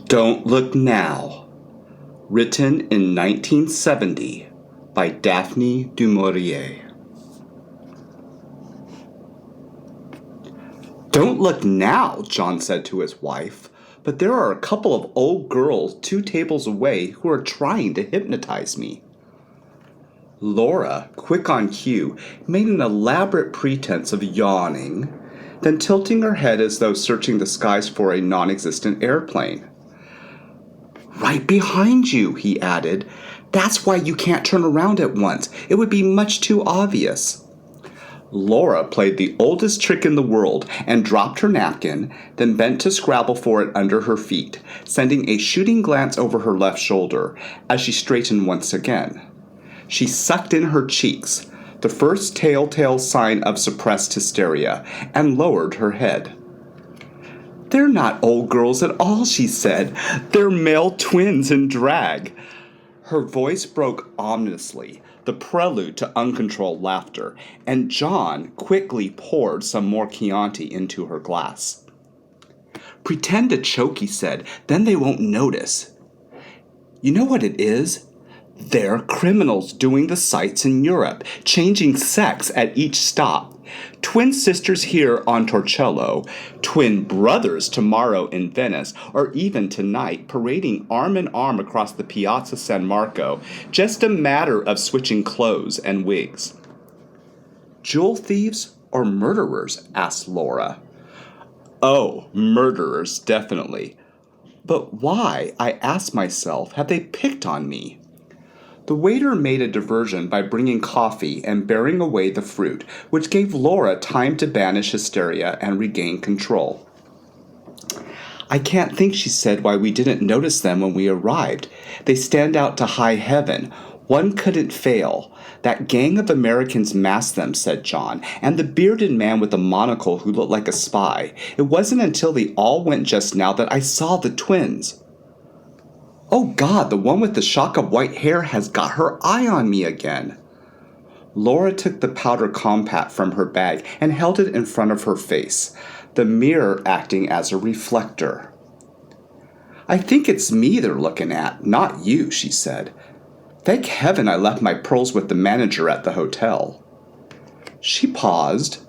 Don't Look Now, written in 1970 by Daphne du Maurier. "Don't look now," John said to his wife, "but there are a couple of old girls 2 tables away who are trying to hypnotize me." Laura, quick on cue, made an elaborate pretense of yawning, then tilting her head as though searching the skies for a non-existent airplane. "Right behind you," he added. "That's why you can't turn around at once. It would be much too obvious." Laura played the oldest trick in the world and dropped her napkin, then bent to scrabble for it under her feet, sending a shooting glance over her left shoulder as she straightened once again. She sucked in her cheeks, the first telltale sign of suppressed hysteria, and lowered her head. "They're not old girls at all," she said. "They're male twins in drag." Her voice broke ominously, the prelude to uncontrolled laughter, and John quickly poured some more Chianti into her glass. "Pretend to choke," he said, "then they won't notice. You know what it is? They're criminals doing the sights in Europe, changing sex at each stop. Twin sisters here on Torcello, twin brothers tomorrow in Venice, or even tonight parading arm in arm across the Piazza San Marco, just a matter of switching clothes and wigs." "Jewel thieves or murderers?" asked Laura. "Oh, murderers, definitely. But why, I asked myself, have they picked on me?" The waiter made a diversion by bringing coffee and bearing away the fruit, which gave Laura time to banish hysteria and regain control. "I can't think," she said, "why we didn't notice them when we arrived. They stand out to high heaven. One couldn't fail. That gang of Americans masked them," said John, "and the bearded man with the monocle who looked like a spy. It wasn't until they all went just now that I saw the twins." "Oh God, the one with the shock of white hair has got her eye on me again." Laura took the powder compact from her bag and held it in front of her face, the mirror acting as a reflector. "I think it's me they're looking at, not you," she said. "Thank heaven I left my pearls with the manager at the hotel." She paused,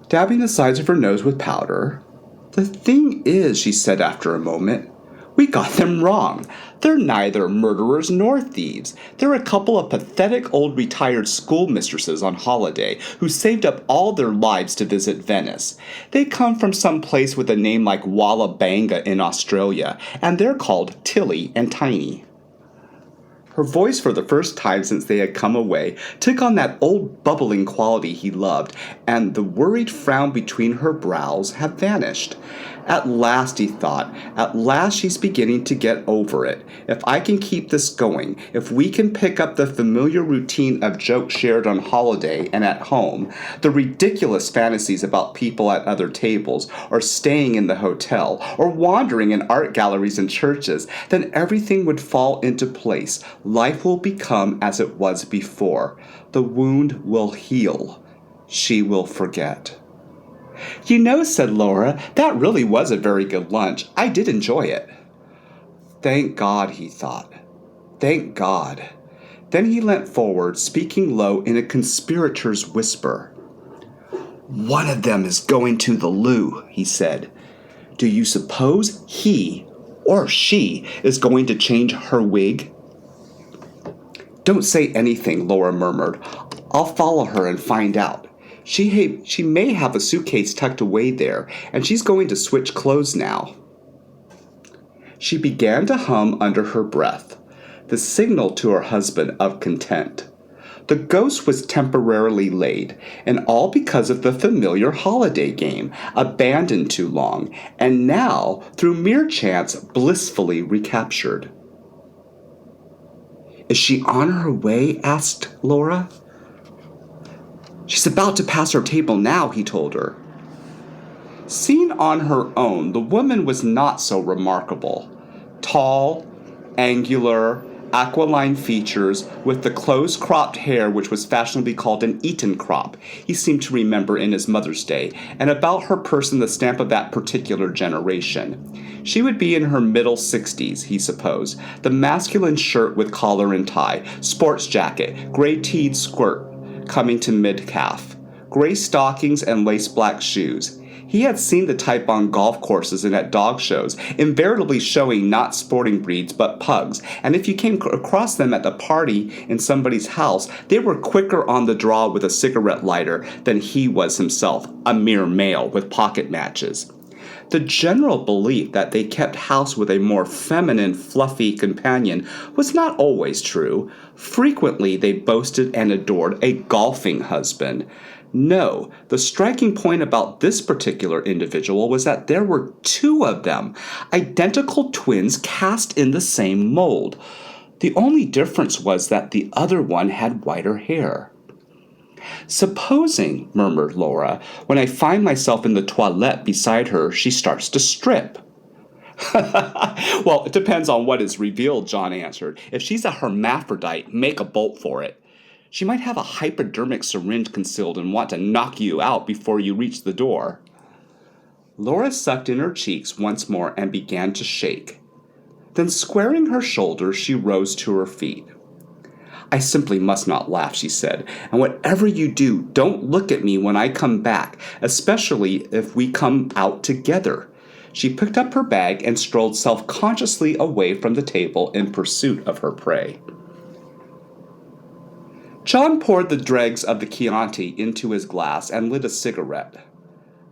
dabbing the sides of her nose with powder. "The thing is," she said after a moment, "we got them wrong. They're neither murderers nor thieves. They're a couple of pathetic old retired schoolmistresses on holiday who saved up all their lives to visit Venice. They come from some place with a name like Wallabanga in Australia, and they're called Tilly and Tiny." Her voice, for the first time since they had come away, took on that old bubbling quality he loved, and the worried frown between her brows had vanished. "At last," he thought, "at last she's beginning to get over it. If I can keep this going, if we can pick up the familiar routine of jokes shared on holiday and at home, the ridiculous fantasies about people at other tables, or staying in the hotel, or wandering in art galleries and churches, then everything would fall into place. Life will become as it was before. The wound will heal. She will forget." "You know," said Laura, "that really was a very good lunch. I did enjoy it." Thank God, he thought. Thank God. Then he leant forward, speaking low in a conspirator's whisper. "One of them is going to the loo," he said. "Do you suppose he, or she, is going to change her wig?" "Don't say anything," Laura murmured. "I'll follow her and find out. She may have a suitcase tucked away there, and she's going to switch clothes now." She began to hum under her breath, the signal to her husband of content. The ghost was temporarily laid, and all because of the familiar holiday game, abandoned too long, and now, through mere chance, blissfully recaptured. "Is she on her way?" asked Laura. "She's about to pass our table now," he told her. Seen on her own, the woman was not so remarkable. Tall, angular, aquiline features with the close-cropped hair which was fashionably called an Eton crop, he seemed to remember in his mother's day, and about her person the stamp of that particular generation. She would be in her middle 60s, he supposed. The masculine shirt with collar and tie, sports jacket, gray-teed skirt coming to mid-calf, gray stockings and lace black shoes. He had seen the type on golf courses and at dog shows, invariably showing not sporting breeds but pugs, and if you came across them at a party in somebody's house, they were quicker on the draw with a cigarette lighter than he was himself, a mere male with pocket matches. The general belief that they kept house with a more feminine, fluffy companion was not always true. Frequently they boasted and adored a golfing husband. No, the striking point about this particular individual was that there were two of them, identical twins cast in the same mold. The only difference was that the other one had whiter hair. "Supposing," murmured Laura, "when I find myself in the toilette beside her, she starts to strip." "Well, it depends on what is revealed," John answered. "If she's a hermaphrodite, make a bolt for it. She might have a hypodermic syringe concealed and want to knock you out before you reach the door." Laura sucked in her cheeks once more and began to shake. Then, squaring her shoulders, she rose to her feet. "I simply must not laugh," she said, "and whatever you do, don't look at me when I come back, especially if we come out together." She picked up her bag and strolled self-consciously away from the table in pursuit of her prey. John poured the dregs of the Chianti into his glass and lit a cigarette.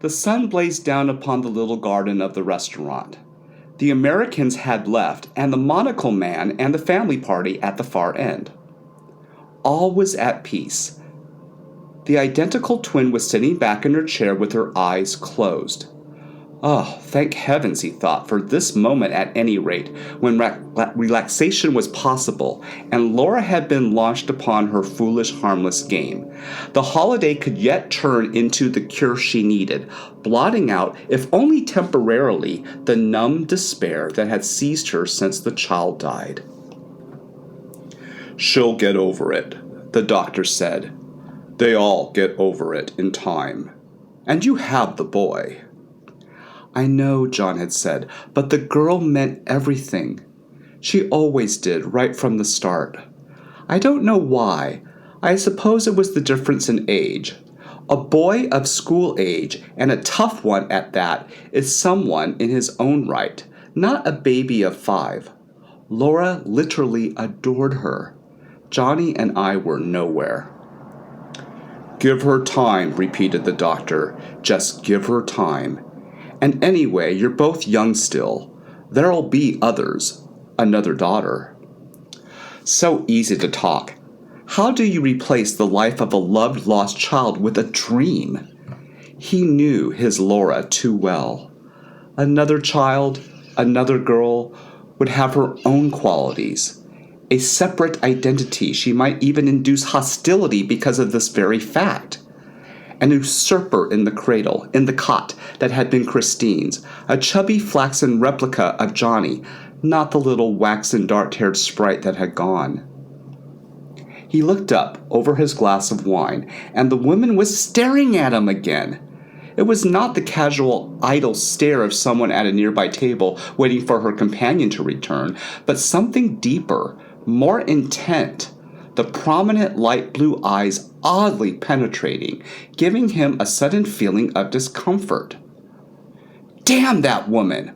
The sun blazed down upon the little garden of the restaurant. The Americans had left, and the monocle man and the family party at the far end. All was at peace. The identical twin was sitting back in her chair with her eyes closed. Oh, thank heavens, he thought, for this moment at any rate, when relaxation was possible, and Laura had been launched upon her foolish, harmless game. The holiday could yet turn into the cure she needed, blotting out, if only temporarily, the numb despair that had seized her since the child died. "She'll get over it," the doctor said. "They all get over it in time. And you have the boy." "I know," John had said, "but the girl meant everything. She always did, right from the start. I don't know why. I suppose it was the difference in age. A boy of school age, and a tough one at that, is someone in his own right, not a baby of 5. Laura literally adored her. Johnny and I were nowhere." "Give her time," repeated the doctor. "Just give her time. And anyway, you're both young still. There'll be others. Another daughter." So easy to talk. How do you replace the life of a loved lost child with a dream? He knew his Laura too well. Another child, another girl, would have her own qualities. A separate identity. She might even induce hostility because of this very fact. An usurper in the cradle, in the cot that had been Christine's, a chubby flaxen replica of Johnny, not the little waxen dark-haired sprite that had gone. He looked up over his glass of wine, and the woman was staring at him again. It was not the casual, idle stare of someone at a nearby table waiting for her companion to return, but something deeper, more intent. The prominent light blue eyes oddly penetrating, giving him a sudden feeling of discomfort. "Damn that woman!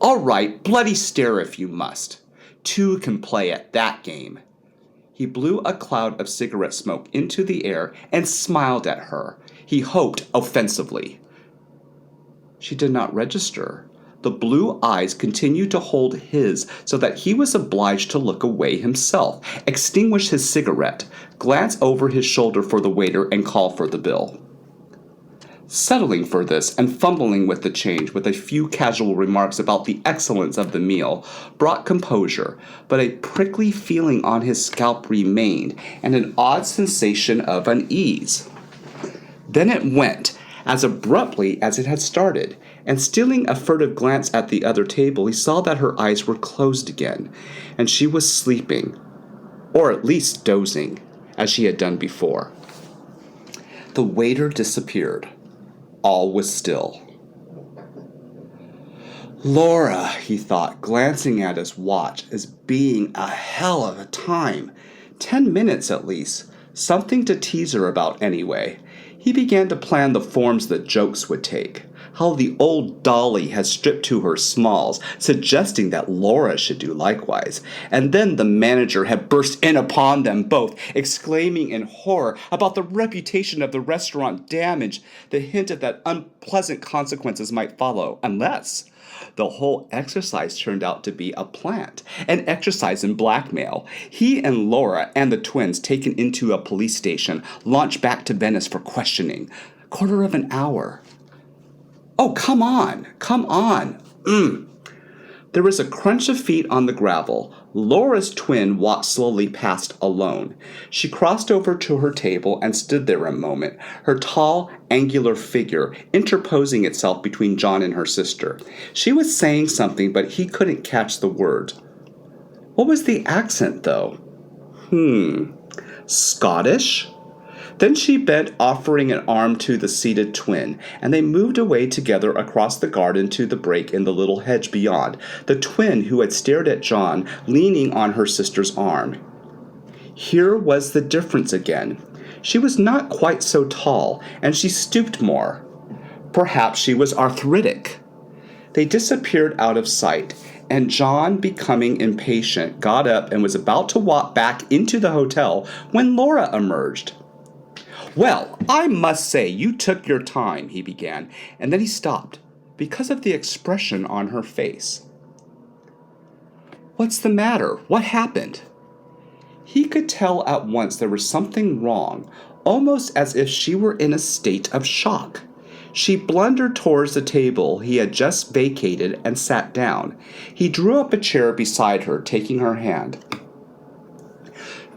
All right, bloody stare if you must. Two can play at that game." He blew a cloud of cigarette smoke into the air and smiled at her, he hoped offensively. She did not register. The blue eyes continued to hold his so that he was obliged to look away himself, extinguish his cigarette, glance over his shoulder for the waiter, and call for the bill. Settling for this and fumbling with the change with a few casual remarks about the excellence of the meal brought composure, but a prickly feeling on his scalp remained and an odd sensation of unease. Then it went, as abruptly as it had started, and stealing a furtive glance at the other table, he saw that her eyes were closed again, and she was sleeping, or at least dozing, as she had done before. The waiter disappeared. All was still. Laura, he thought, glancing at his watch, is being a hell of a time. 10 minutes at least. Something to tease her about anyway. He began to plan the forms that jokes would take. How the old dolly had stripped to her smalls, suggesting that Laura should do likewise. And then the manager had burst in upon them both, exclaiming in horror about the reputation of the restaurant damaged, the hint that unpleasant consequences might follow, unless the whole exercise turned out to be a plant, an exercise in blackmail. He and Laura and the twins, taken into a police station, launched back to Venice for questioning. Quarter of an hour. Oh, come on. There was a crunch of feet on the gravel. Laura's twin walked slowly past alone. She crossed over to her table and stood there a moment, her tall, angular figure interposing itself between John and her sister. She was saying something, but he couldn't catch the words. What was the accent, though? Scottish? Then she bent, offering an arm to the seated twin, and they moved away together across the garden to the break in the little hedge beyond, the twin who had stared at John, leaning on her sister's arm. Here was the difference again. She was not quite so tall, and she stooped more. Perhaps she was arthritic. They disappeared out of sight, and John, becoming impatient, got up and was about to walk back into the hotel when Laura emerged. Well, I must say you took your time, he began, and then he stopped, because of the expression on her face. What's the matter? What happened? He could tell at once there was something wrong, almost as if she were in a state of shock. She blundered towards the table he had just vacated and sat down. He drew up a chair beside her, taking her hand.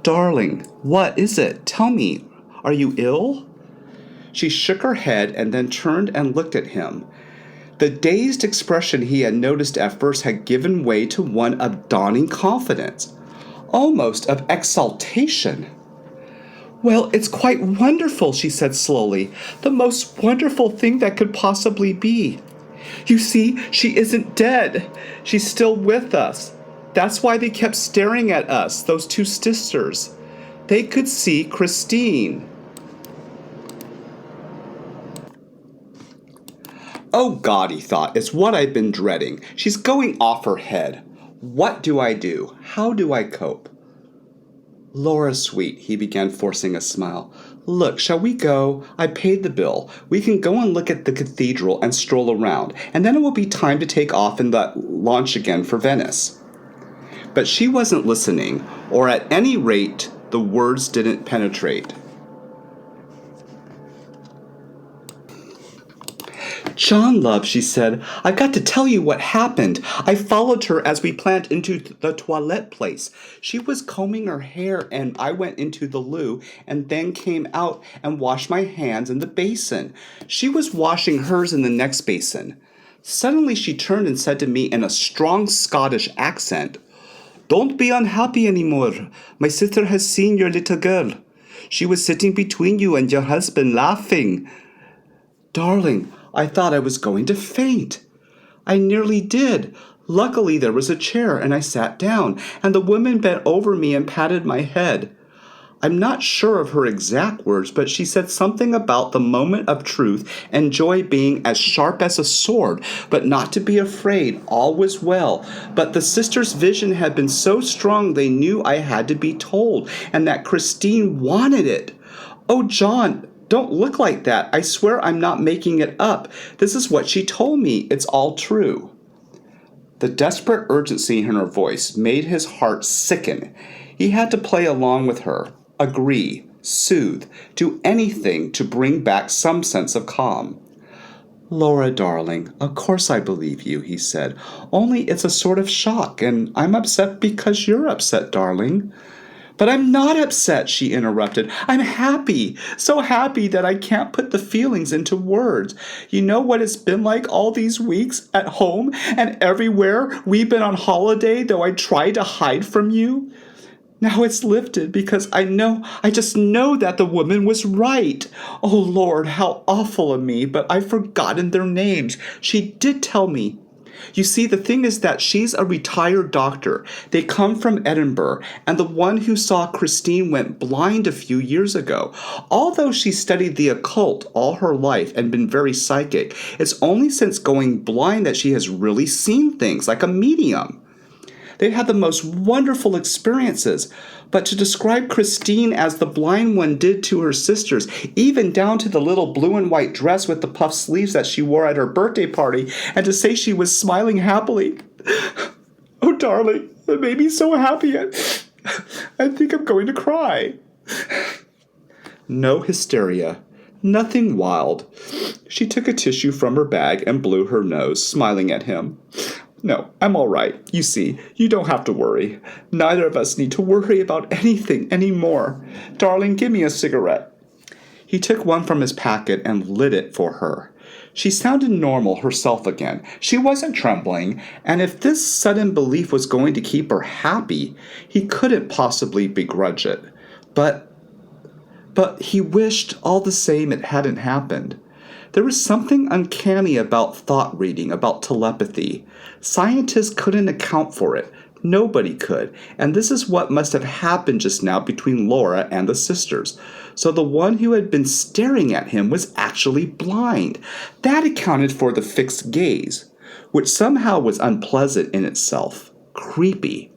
Darling, what is it? Tell me. Are you ill? She shook her head and then turned and looked at him. The dazed expression he had noticed at first had given way to one of dawning confidence, almost of exultation. Well, it's quite wonderful, she said slowly. The most wonderful thing that could possibly be. You see, she isn't dead. She's still with us. That's why they kept staring at us, those two sisters. They could see Christine. Oh God, he thought, it's what I've been dreading. She's going off her head. What do I do? How do I cope? Laura, sweet, he began, forcing a smile. Look, shall we go? I paid the bill. We can go and look at the cathedral and stroll around, and then it will be time to take off in the launch again for Venice. But she wasn't listening, or at any rate, the words didn't penetrate. John, love, she said, I've got to tell you what happened. I followed her as we planned into the toilette place. She was combing her hair, and I went into the loo and then came out and washed my hands in the basin. She was washing hers in the next basin. Suddenly she turned and said to me in a strong Scottish accent, Don't be unhappy anymore. My sister has seen your little girl. She was sitting between you and your husband laughing. Darling, I thought I was going to faint. I nearly did. Luckily, there was a chair, and I sat down, and the woman bent over me and patted my head. I'm not sure of her exact words, but she said something about the moment of truth and joy being as sharp as a sword, but not to be afraid. All was well. But the sisters' vision had been so strong they knew I had to be told, and that Christine wanted it. Oh, John, don't look like that. I swear I'm not making it up. This is what she told me. It's all true. The desperate urgency in her voice made his heart sicken. He had to play along with her, agree, soothe, do anything to bring back some sense of calm. Laura, darling, of course I believe you, he said. Only it's a sort of shock, and I'm upset because you're upset, darling. But I'm not upset, she interrupted. I'm happy, so happy that I can't put the feelings into words. You know what it's been like all these weeks at home and everywhere we've been on holiday, though I tried to hide from you? Now it's lifted because I just know that the woman was right. Oh Lord, how awful of me, but I've forgotten their names. She did tell me. You see, the thing is that she's a retired doctor. They come from Edinburgh, and the one who saw Christine went blind a few years ago. Although she studied the occult all her life and been very psychic, it's only since going blind that she has really seen things like a medium. They had the most wonderful experiences. But to describe Christine as the blind one did to her sisters, even down to the little blue and white dress with the puffed sleeves that she wore at her birthday party, and to say she was smiling happily. Oh, darling, it made me so happy. I think I'm going to cry. No hysteria. Nothing wild. She took a tissue from her bag and blew her nose, smiling at him. No, I'm all right. You see, you don't have to worry. Neither of us need to worry about anything anymore. Darling, give me a cigarette. He took one from his packet and lit it for her. She sounded normal herself again. She wasn't trembling, and if this sudden belief was going to keep her happy, he couldn't possibly begrudge it. But he wished all the same it hadn't happened. There was something uncanny about thought reading, about telepathy. Scientists couldn't account for it. Nobody could. And this is what must have happened just now between Laura and the sisters. So the one who had been staring at him was actually blind. That accounted for the fixed gaze, which somehow was unpleasant in itself. Creepy.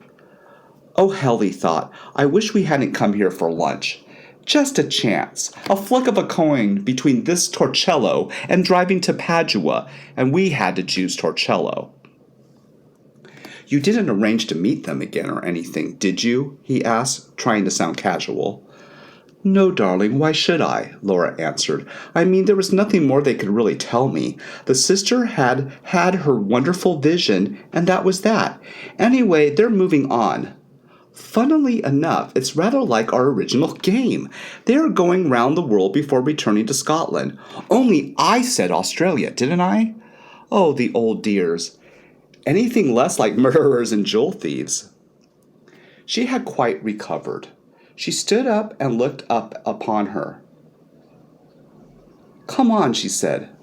Oh, hell, he thought. I wish we hadn't come here for lunch. Just a chance, a flick of a coin between this Torcello and driving to Padua, and we had to choose Torcello. You didn't arrange to meet them again or anything, did you? He asked, trying to sound casual. No, darling, why should I? Laura answered. I mean, there was nothing more they could really tell me. The sister had her wonderful vision, and that was that. Anyway, they're moving on. Funnily enough, it's rather like our original game. They are going round the world before returning to Scotland. Only I said Australia, didn't I? Oh, the old dears. Anything less like murderers and jewel thieves. She had quite recovered. She stood up and looked up upon her. Come on, she said.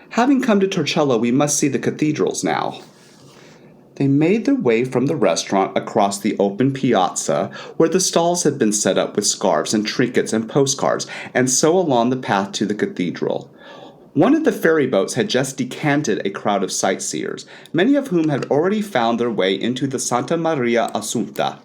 Having come to Torcello, we must see the cathedrals now. They made their way from the restaurant across the open piazza, where the stalls had been set up with scarves and trinkets and postcards, and so along the path to the cathedral. One of the ferry boats had just decanted a crowd of sightseers, many of whom had already found their way into the Santa Maria Assunta.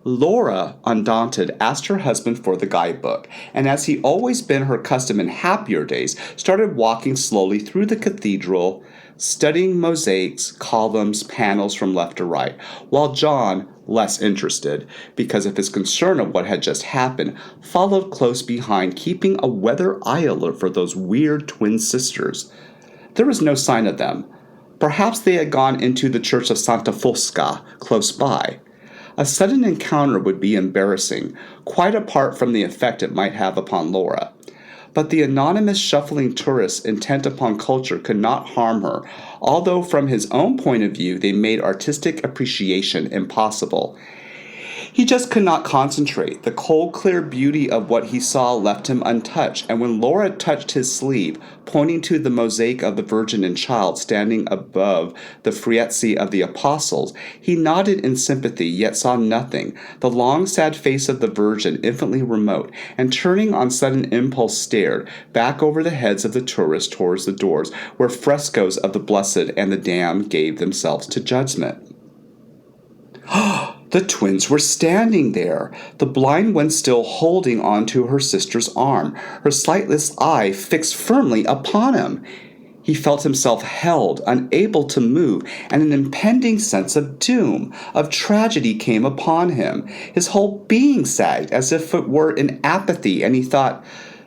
Laura, undaunted, asked her husband for the guidebook, and as he always been her custom in happier days, started walking slowly through the cathedral, studying mosaics, columns, panels from left to right, while John, less interested, because of his concern of what had just happened, followed close behind, keeping a weather eye alert for those weird twin sisters. There was no sign of them. Perhaps they had gone into the church of Santa Fosca, close by. A sudden encounter would be embarrassing, quite apart from the effect it might have upon Laura. But the anonymous shuffling tourists intent upon culture could not harm her, although from his own point of view they made artistic appreciation impossible. He just could not concentrate. The cold, clear beauty of what he saw left him untouched, and when Laura touched his sleeve, pointing to the mosaic of the Virgin and Child standing above the frieze of the Apostles, he nodded in sympathy, yet saw nothing, the long, sad face of the Virgin infinitely remote, and turning on sudden impulse stared, back over the heads of the tourists towards the doors, where frescoes of the Blessed and the Damned gave themselves to judgment. The twins were standing there, the blind one still holding on to her sister's arm, her sightless eye fixed firmly upon him. He felt himself held, unable to move, and an impending sense of doom, of tragedy came upon him. His whole being sagged as if it were in apathy, and he thought,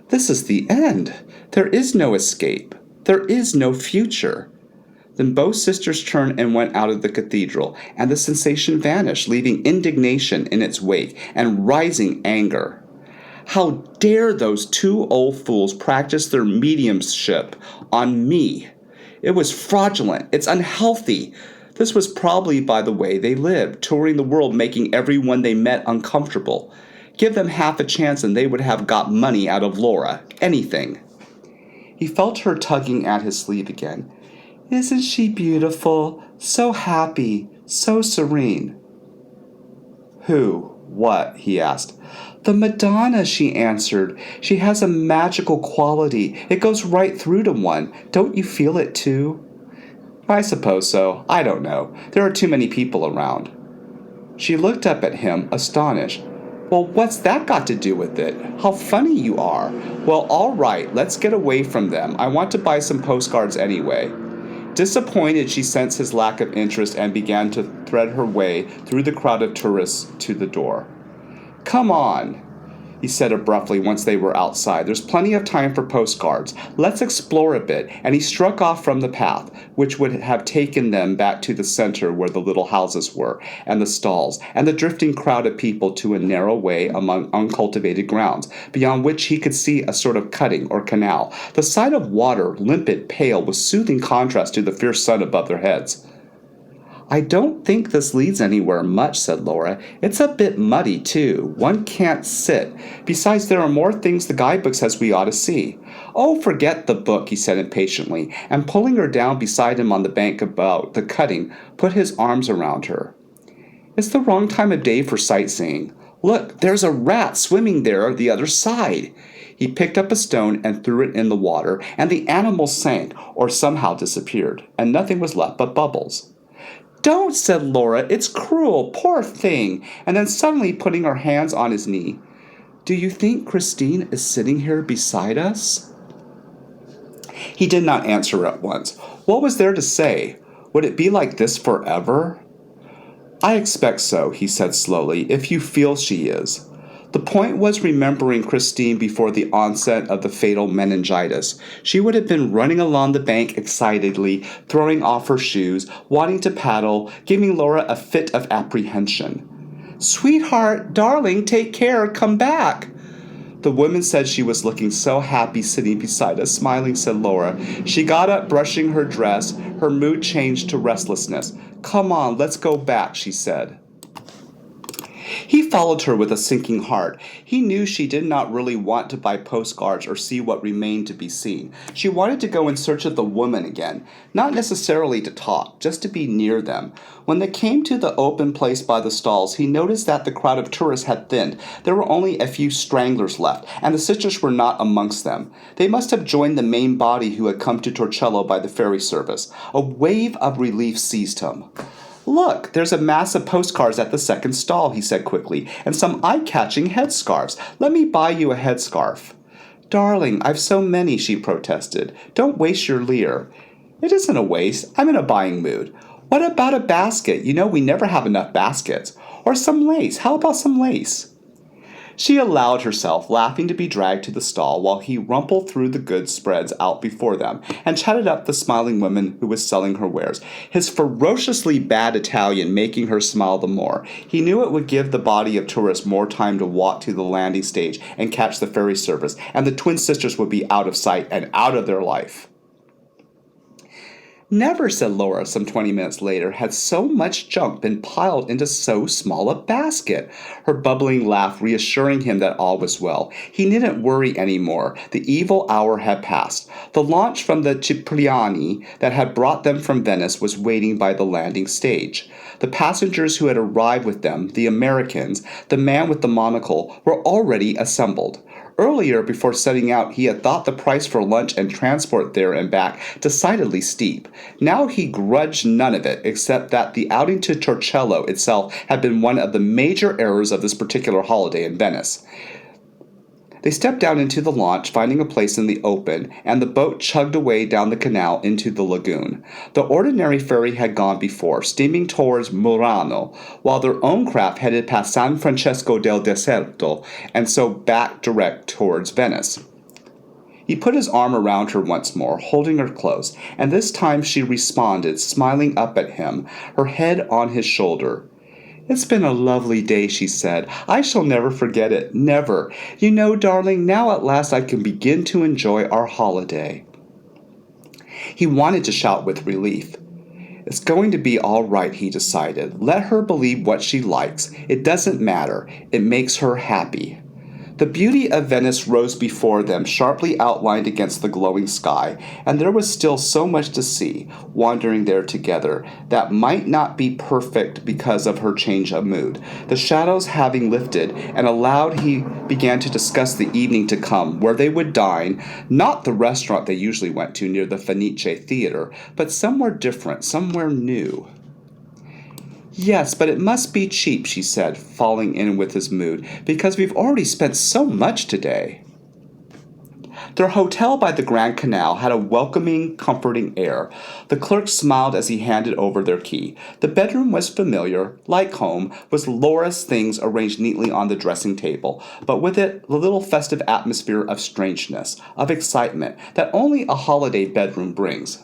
"This is the end. There is no escape. There is no future." Then both sisters turned and went out of the cathedral, and the sensation vanished, leaving indignation in its wake and rising anger. How dare those two old fools practice their mediumship on me? It was fraudulent. It's unhealthy. This was probably by the way they lived, touring the world, making everyone they met uncomfortable. Give them half a chance and they would have got money out of Laura. Anything. He felt her tugging at his sleeve again. Isn't she beautiful? So happy, so serene. Who? What? He asked. The Madonna, she answered. She has a magical quality. It goes right through to one. Don't you feel it too? I suppose so. I don't know. There are too many people around. She looked up at him, astonished. Well, what's that got to do with it? How funny you are. Well, all right, let's get away from them. I want to buy some postcards anyway. Disappointed, she sensed his lack of interest and began to thread her way through the crowd of tourists to the door. Come on, he said abruptly once they were outside. There's plenty of time for postcards. Let's explore a bit. And he struck off from the path, which would have taken them back to the center where the little houses were, and the stalls, and the drifting crowd of people to a narrow way among uncultivated grounds, beyond which he could see a sort of cutting or canal. The sight of water, limpid, pale, was soothing contrast to the fierce sun above their heads. I don't think this leads anywhere much, said Laura. It's a bit muddy, too. One can't sit. Besides, there are more things the guidebook says we ought to see. Oh, forget the book, he said impatiently, and pulling her down beside him on the bank about the cutting, put his arms around her. It's the wrong time of day for sightseeing. Look, there's a rat swimming there the other side. He picked up a stone and threw it in the water, and the animal sank, or somehow disappeared, and nothing was left but bubbles. Don't, said Laura, it's cruel, poor thing, and then suddenly putting her hands on his knee. Do you think Christine is sitting here beside us? He did not answer at once. What was there to say? Would it be like this forever? I expect so, he said slowly, if you feel she is. The point was remembering Christine before the onset of the fatal meningitis. She would have been running along the bank excitedly, throwing off her shoes, wanting to paddle, giving Laura a fit of apprehension. Sweetheart, darling, take care, come back. The woman said she was looking so happy sitting beside us, smiling, said Laura. She got up, brushing her dress. Her mood changed to restlessness. Come on, let's go back, she said. He followed her with a sinking heart. He knew she did not really want to buy postcards or see what remained to be seen. She wanted to go in search of the woman again, not necessarily to talk, just to be near them. When they came to the open place by the stalls, he noticed that the crowd of tourists had thinned. There were only a few stragglers left, and the sisters were not amongst them. They must have joined the main body who had come to Torcello by the ferry service. A wave of relief seized him. Look, there's a mass of postcards at the second stall, he said quickly, and some eye-catching headscarves. Let me buy you a headscarf. Darling, I've so many, she protested. Don't waste your lire. It isn't a waste. I'm in a buying mood. What about a basket? You know we never have enough baskets. Or some lace. How about some lace? She allowed herself, laughing, to be dragged to the stall while he rumpled through the goods spreads out before them and chatted up the smiling woman who was selling her wares, his ferociously bad Italian making her smile the more. He knew it would give the body of tourists more time to walk to the landing stage and catch the ferry service, and the twin sisters would be out of sight and out of their life. Never, said Laura some 20 minutes later, had so much junk been piled into so small a basket, her bubbling laugh reassuring him that all was well. He needn't worry any more. The evil hour had passed. The launch from the Cipriani that had brought them from Venice was waiting by the landing stage. The passengers who had arrived with them, the Americans, the man with the monocle, were already assembled. Earlier, before setting out, he had thought the price for lunch and transport there and back decidedly steep. Now he grudged none of it, except that the outing to Torcello itself had been one of the major errors of this particular holiday in Venice. They stepped down into the launch, finding a place in the open, and the boat chugged away down the canal into the lagoon. The ordinary ferry had gone before, steaming towards Murano, while their own craft headed past San Francesco del Deserto, and so back direct towards Venice. He put his arm around her once more, holding her close, and this time she responded, smiling up at him, her head on his shoulder. It's been a lovely day, she said. I shall never forget it, never. You know, darling, now at last I can begin to enjoy our holiday. He wanted to shout with relief. It's going to be all right, he decided. Let her believe what she likes. It doesn't matter. It makes her happy. The beauty of Venice rose before them, sharply outlined against the glowing sky, and there was still so much to see, wandering there together, that might not be perfect because of her change of mood. The shadows having lifted, and aloud he began to discuss the evening to come, where they would dine, not the restaurant they usually went to near the Fenice Theater, but somewhere different, somewhere new. Yes, but it must be cheap, she said, falling in with his mood, because we've already spent so much today. Their hotel by the Grand Canal had a welcoming, comforting air. The clerk smiled as he handed over their key. The bedroom was familiar, like home, with Laura's things arranged neatly on the dressing table, but with it the little festive atmosphere of strangeness, of excitement, that only a holiday bedroom brings.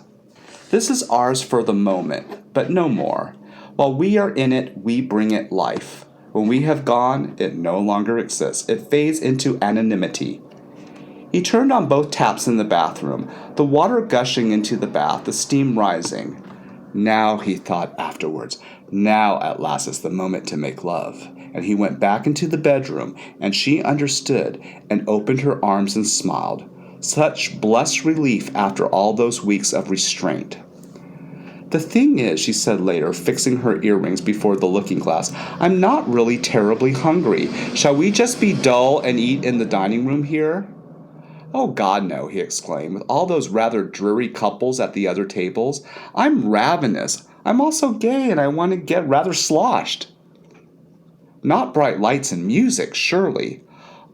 This is ours for the moment, but no more. While we are in it, we bring it life. When we have gone, it no longer exists. It fades into anonymity. He turned on both taps in the bathroom, the water gushing into the bath, the steam rising. Now, he thought afterwards, now at last is the moment to make love. And he went back into the bedroom, and she understood and opened her arms and smiled. Such blessed relief after all those weeks of restraint. The thing is, she said later, fixing her earrings before the looking-glass, I'm not really terribly hungry. Shall we just be dull and eat in the dining room here? Oh, God, no, he exclaimed, with all those rather dreary couples at the other tables. I'm ravenous. I'm also gay, and I want to get rather sloshed. Not bright lights and music, surely.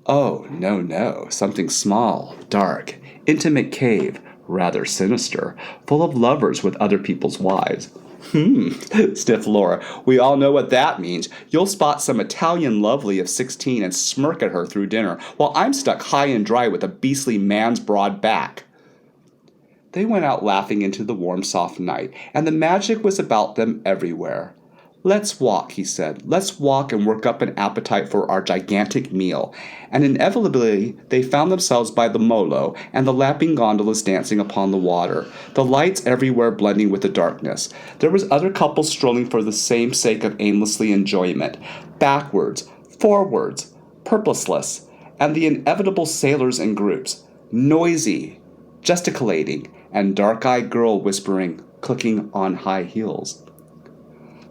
Oh, no, no, something small, dark, intimate cave, rather sinister, full of lovers with other people's wives. Sniffed Laura. We all know what that means. You'll spot some Italian lovely of 16 and smirk at her through dinner, while I'm stuck high and dry with a beastly man's broad back. They went out laughing into the warm, soft night, and the magic was about them everywhere. Let's walk, he said. Let's walk and work up an appetite for our gigantic meal. And inevitably they found themselves by the Molo and the lapping gondolas dancing upon the water, the lights everywhere blending with the darkness. There was other couples strolling for the same sake of aimlessly enjoyment, backwards, forwards, purposeless, and the inevitable sailors in groups, noisy, gesticulating, and dark-eyed girl whispering, clicking on high heels.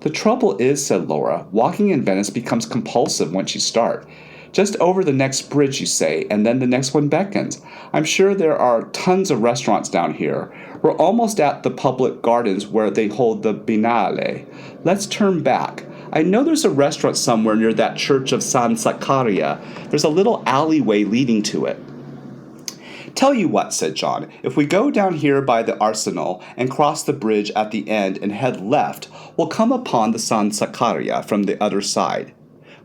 The trouble is, said Laura, walking in Venice becomes compulsive once you start. Just over the next bridge, you say, and then the next one beckons. I'm sure there are tons of restaurants down here. We're almost at the public gardens where they hold the Biennale. Let's turn back. I know there's a restaurant somewhere near that church of San Zaccaria. There's a little alleyway leading to it. Tell you what, said John, if we go down here by the Arsenal and cross the bridge at the end and head left, we'll come upon the San Zaccaria from the other side.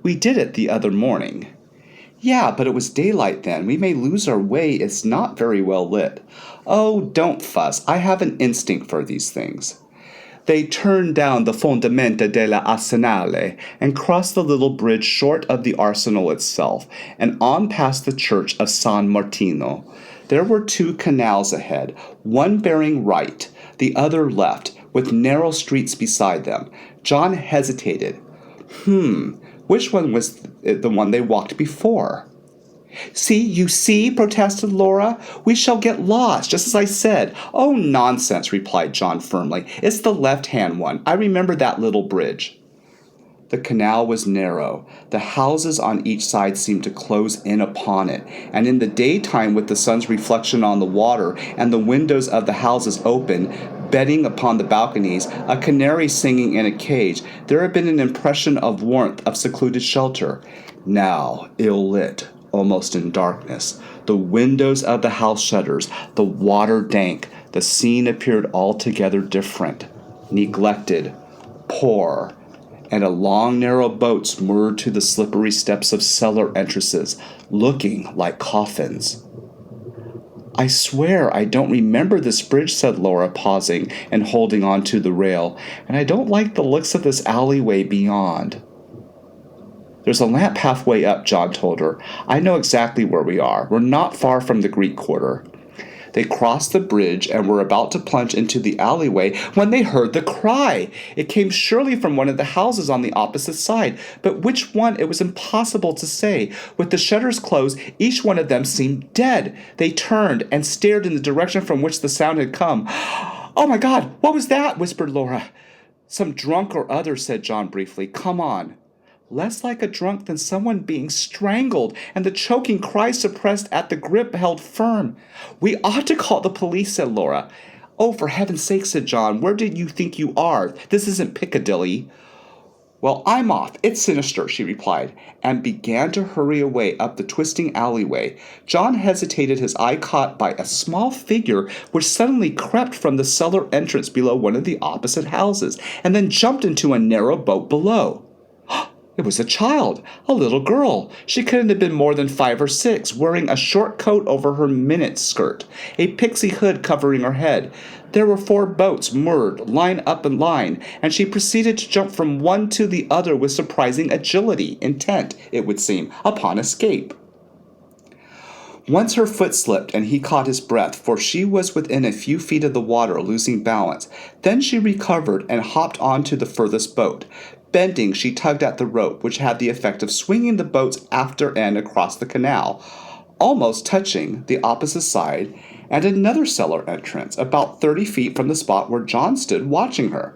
We did it the other morning. Yeah, but it was daylight then. We may lose our way. It's not very well lit. Oh, don't fuss. I have an instinct for these things. They turned down the Fondamenta della Arsenale and crossed the little bridge short of the Arsenal itself and on past the church of San Martino. There were two canals ahead, one bearing right, the other left, with narrow streets beside them. John hesitated. Which one was the one they walked before? You see, protested Laura. We shall get lost, just as I said. Oh, nonsense, replied John firmly. It's the left-hand one. I remember that little bridge. The canal was narrow. The houses on each side seemed to close in upon it, and in the daytime, with the sun's reflection on the water and the windows of the houses open, bedding upon the balconies, a canary singing in a cage, there had been an impression of warmth, of secluded shelter. Now, ill-lit, almost in darkness, the windows of the house shutters, the water dank, the scene appeared altogether different, neglected, poor, and a long narrow boats moored to the slippery steps of cellar entrances, looking like coffins. I swear I don't remember this bridge, said Laura, pausing and holding on to the rail, and I don't like the looks of this alleyway beyond. There's a lamp halfway up, John told her. I know exactly where we are. We're not far from the Greek Quarter. They crossed the bridge and were about to plunge into the alleyway when they heard the cry. It came surely from one of the houses on the opposite side, but which one it was impossible to say. With the shutters closed, each one of them seemed dead. They turned and stared in the direction from which the sound had come. "Oh my God, what was that?" whispered Laura. "Some drunk or other," said John briefly. "Come on." Less like a drunk than someone being strangled, and the choking cry suppressed at the grip held firm. "We ought to call the police," said Laura. "Oh, for heaven's sake," said John, "where did you think you are? This isn't Piccadilly." "Well, I'm off. It's sinister," she replied, and began to hurry away up the twisting alleyway. John hesitated, his eye caught by a small figure which suddenly crept from the cellar entrance below one of the opposite houses, and then jumped into a narrow boat below. It was a child, a little girl. She couldn't have been more than 5 or 6, wearing a short coat over her minute skirt, a pixie hood covering her head. There were 4 boats moored, line up in line, and she proceeded to jump from one to the other with surprising agility, intent, it would seem, upon escape. Once her foot slipped, and he caught his breath, for she was within a few feet of the water, losing balance. Then she recovered and hopped on to the furthest boat. Bending, she tugged at the rope, which had the effect of swinging the boat's after end across the canal, almost touching the opposite side and another cellar entrance, about 30 feet from the spot where John stood watching her.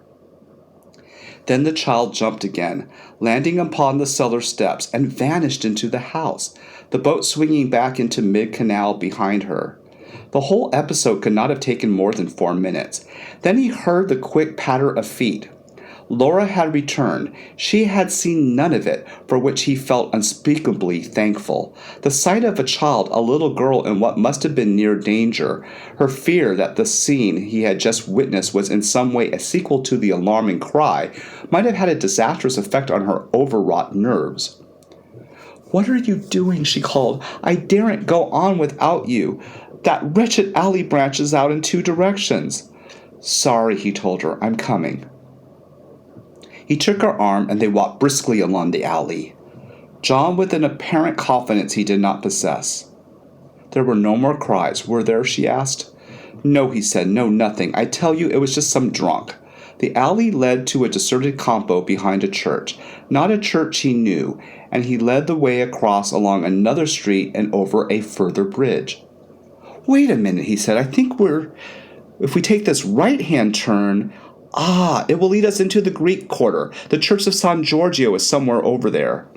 Then the child jumped again, landing upon the cellar steps, and vanished into the house, the boat swinging back into mid-canal behind her. The whole episode could not have taken more than 4 minutes. Then he heard the quick patter of feet. Laura had returned. She had seen none of it, for which he felt unspeakably thankful. The sight of a child, a little girl in what must have been near danger, her fear that the scene he had just witnessed was in some way a sequel to the alarming cry, might have had a disastrous effect on her overwrought nerves. "What are you doing?" she called. "I daren't go on without you. That wretched alley branches out in 2 directions." "Sorry," he told her. "I'm coming." He took her arm, and they walked briskly along the alley, John with an apparent confidence he did not possess. There were no more cries, were there? She asked. "No," he said. "No, nothing. I tell you, it was just some drunk." The alley led to a deserted campo behind a church, not a church he knew, and he led the way across along another street and over a further bridge. "Wait a minute," he said. "I think if we take this right-hand turn, it will lead us into the Greek quarter. The Church of San Giorgio is somewhere over there."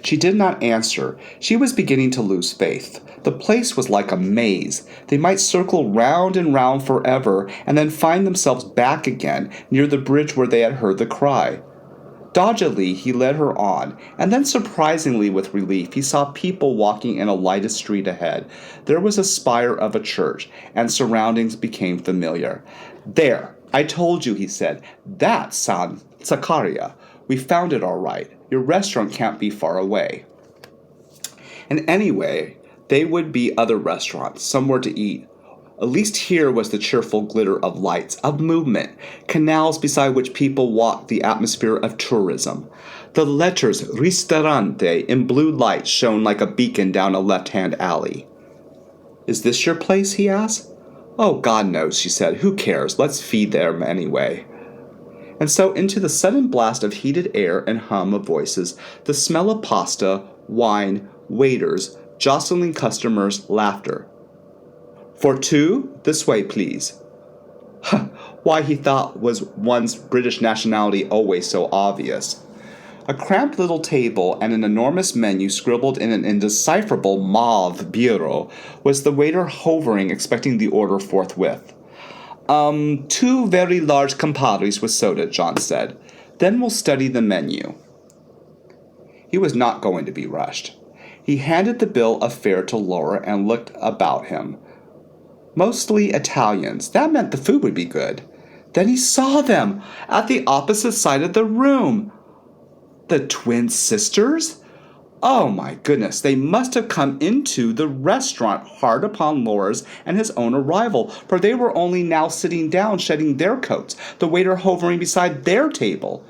She did not answer. She was beginning to lose faith. The place was like a maze. They might circle round and round forever, and then find themselves back again, near the bridge where they had heard the cry. Doggedly, he led her on, and then surprisingly with relief, he saw people walking in a lighted street ahead. There was a spire of a church, and surroundings became familiar. "There, I told you," he said. "That's San Zaccaria. We found it all right. Your restaurant can't be far away." And anyway, they would be other restaurants, somewhere to eat. At least here was the cheerful glitter of lights, of movement, canals beside which people walked, the atmosphere of tourism. The letters Ristorante in blue light shone like a beacon down a left-hand alley. "Is this your place?" he asked. "Oh, God knows," she said. "Who cares? Let's feed them anyway." And so into the sudden blast of heated air and hum of voices, the smell of pasta, wine, waiters, jostling customers, laughter. "For 2? This way, please." Why, he thought, was one's British nationality always so obvious? A cramped little table and an enormous menu scribbled in an indecipherable mauve bureau was the waiter hovering, expecting the order forthwith. 2 very large Camparis with soda," John said. "Then we'll study the menu." He was not going to be rushed. He handed the bill of fare to Laura and looked about him. Mostly Italians. That meant the food would be good. Then he saw them at the opposite side of the room. The twin sisters? Oh my goodness, they must have come into the restaurant hard upon Laura's and his own arrival, for they were only now sitting down shedding their coats, the waiter hovering beside their table.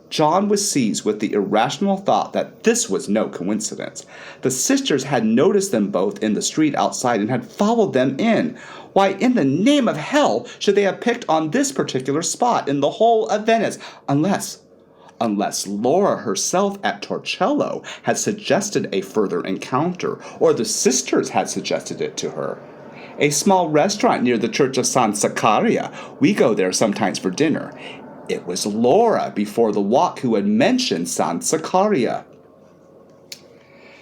John was seized with the irrational thought that this was no coincidence. The sisters had noticed them both in the street outside and had followed them in. Why, in the name of hell, should they have picked on this particular spot in the whole of Venice, unless Laura herself at Torcello had suggested a further encounter, or the sisters had suggested it to her. A small restaurant near the church of San Zaccaria. We go there sometimes for dinner. It was Laura before the walk who had mentioned San Zaccaria.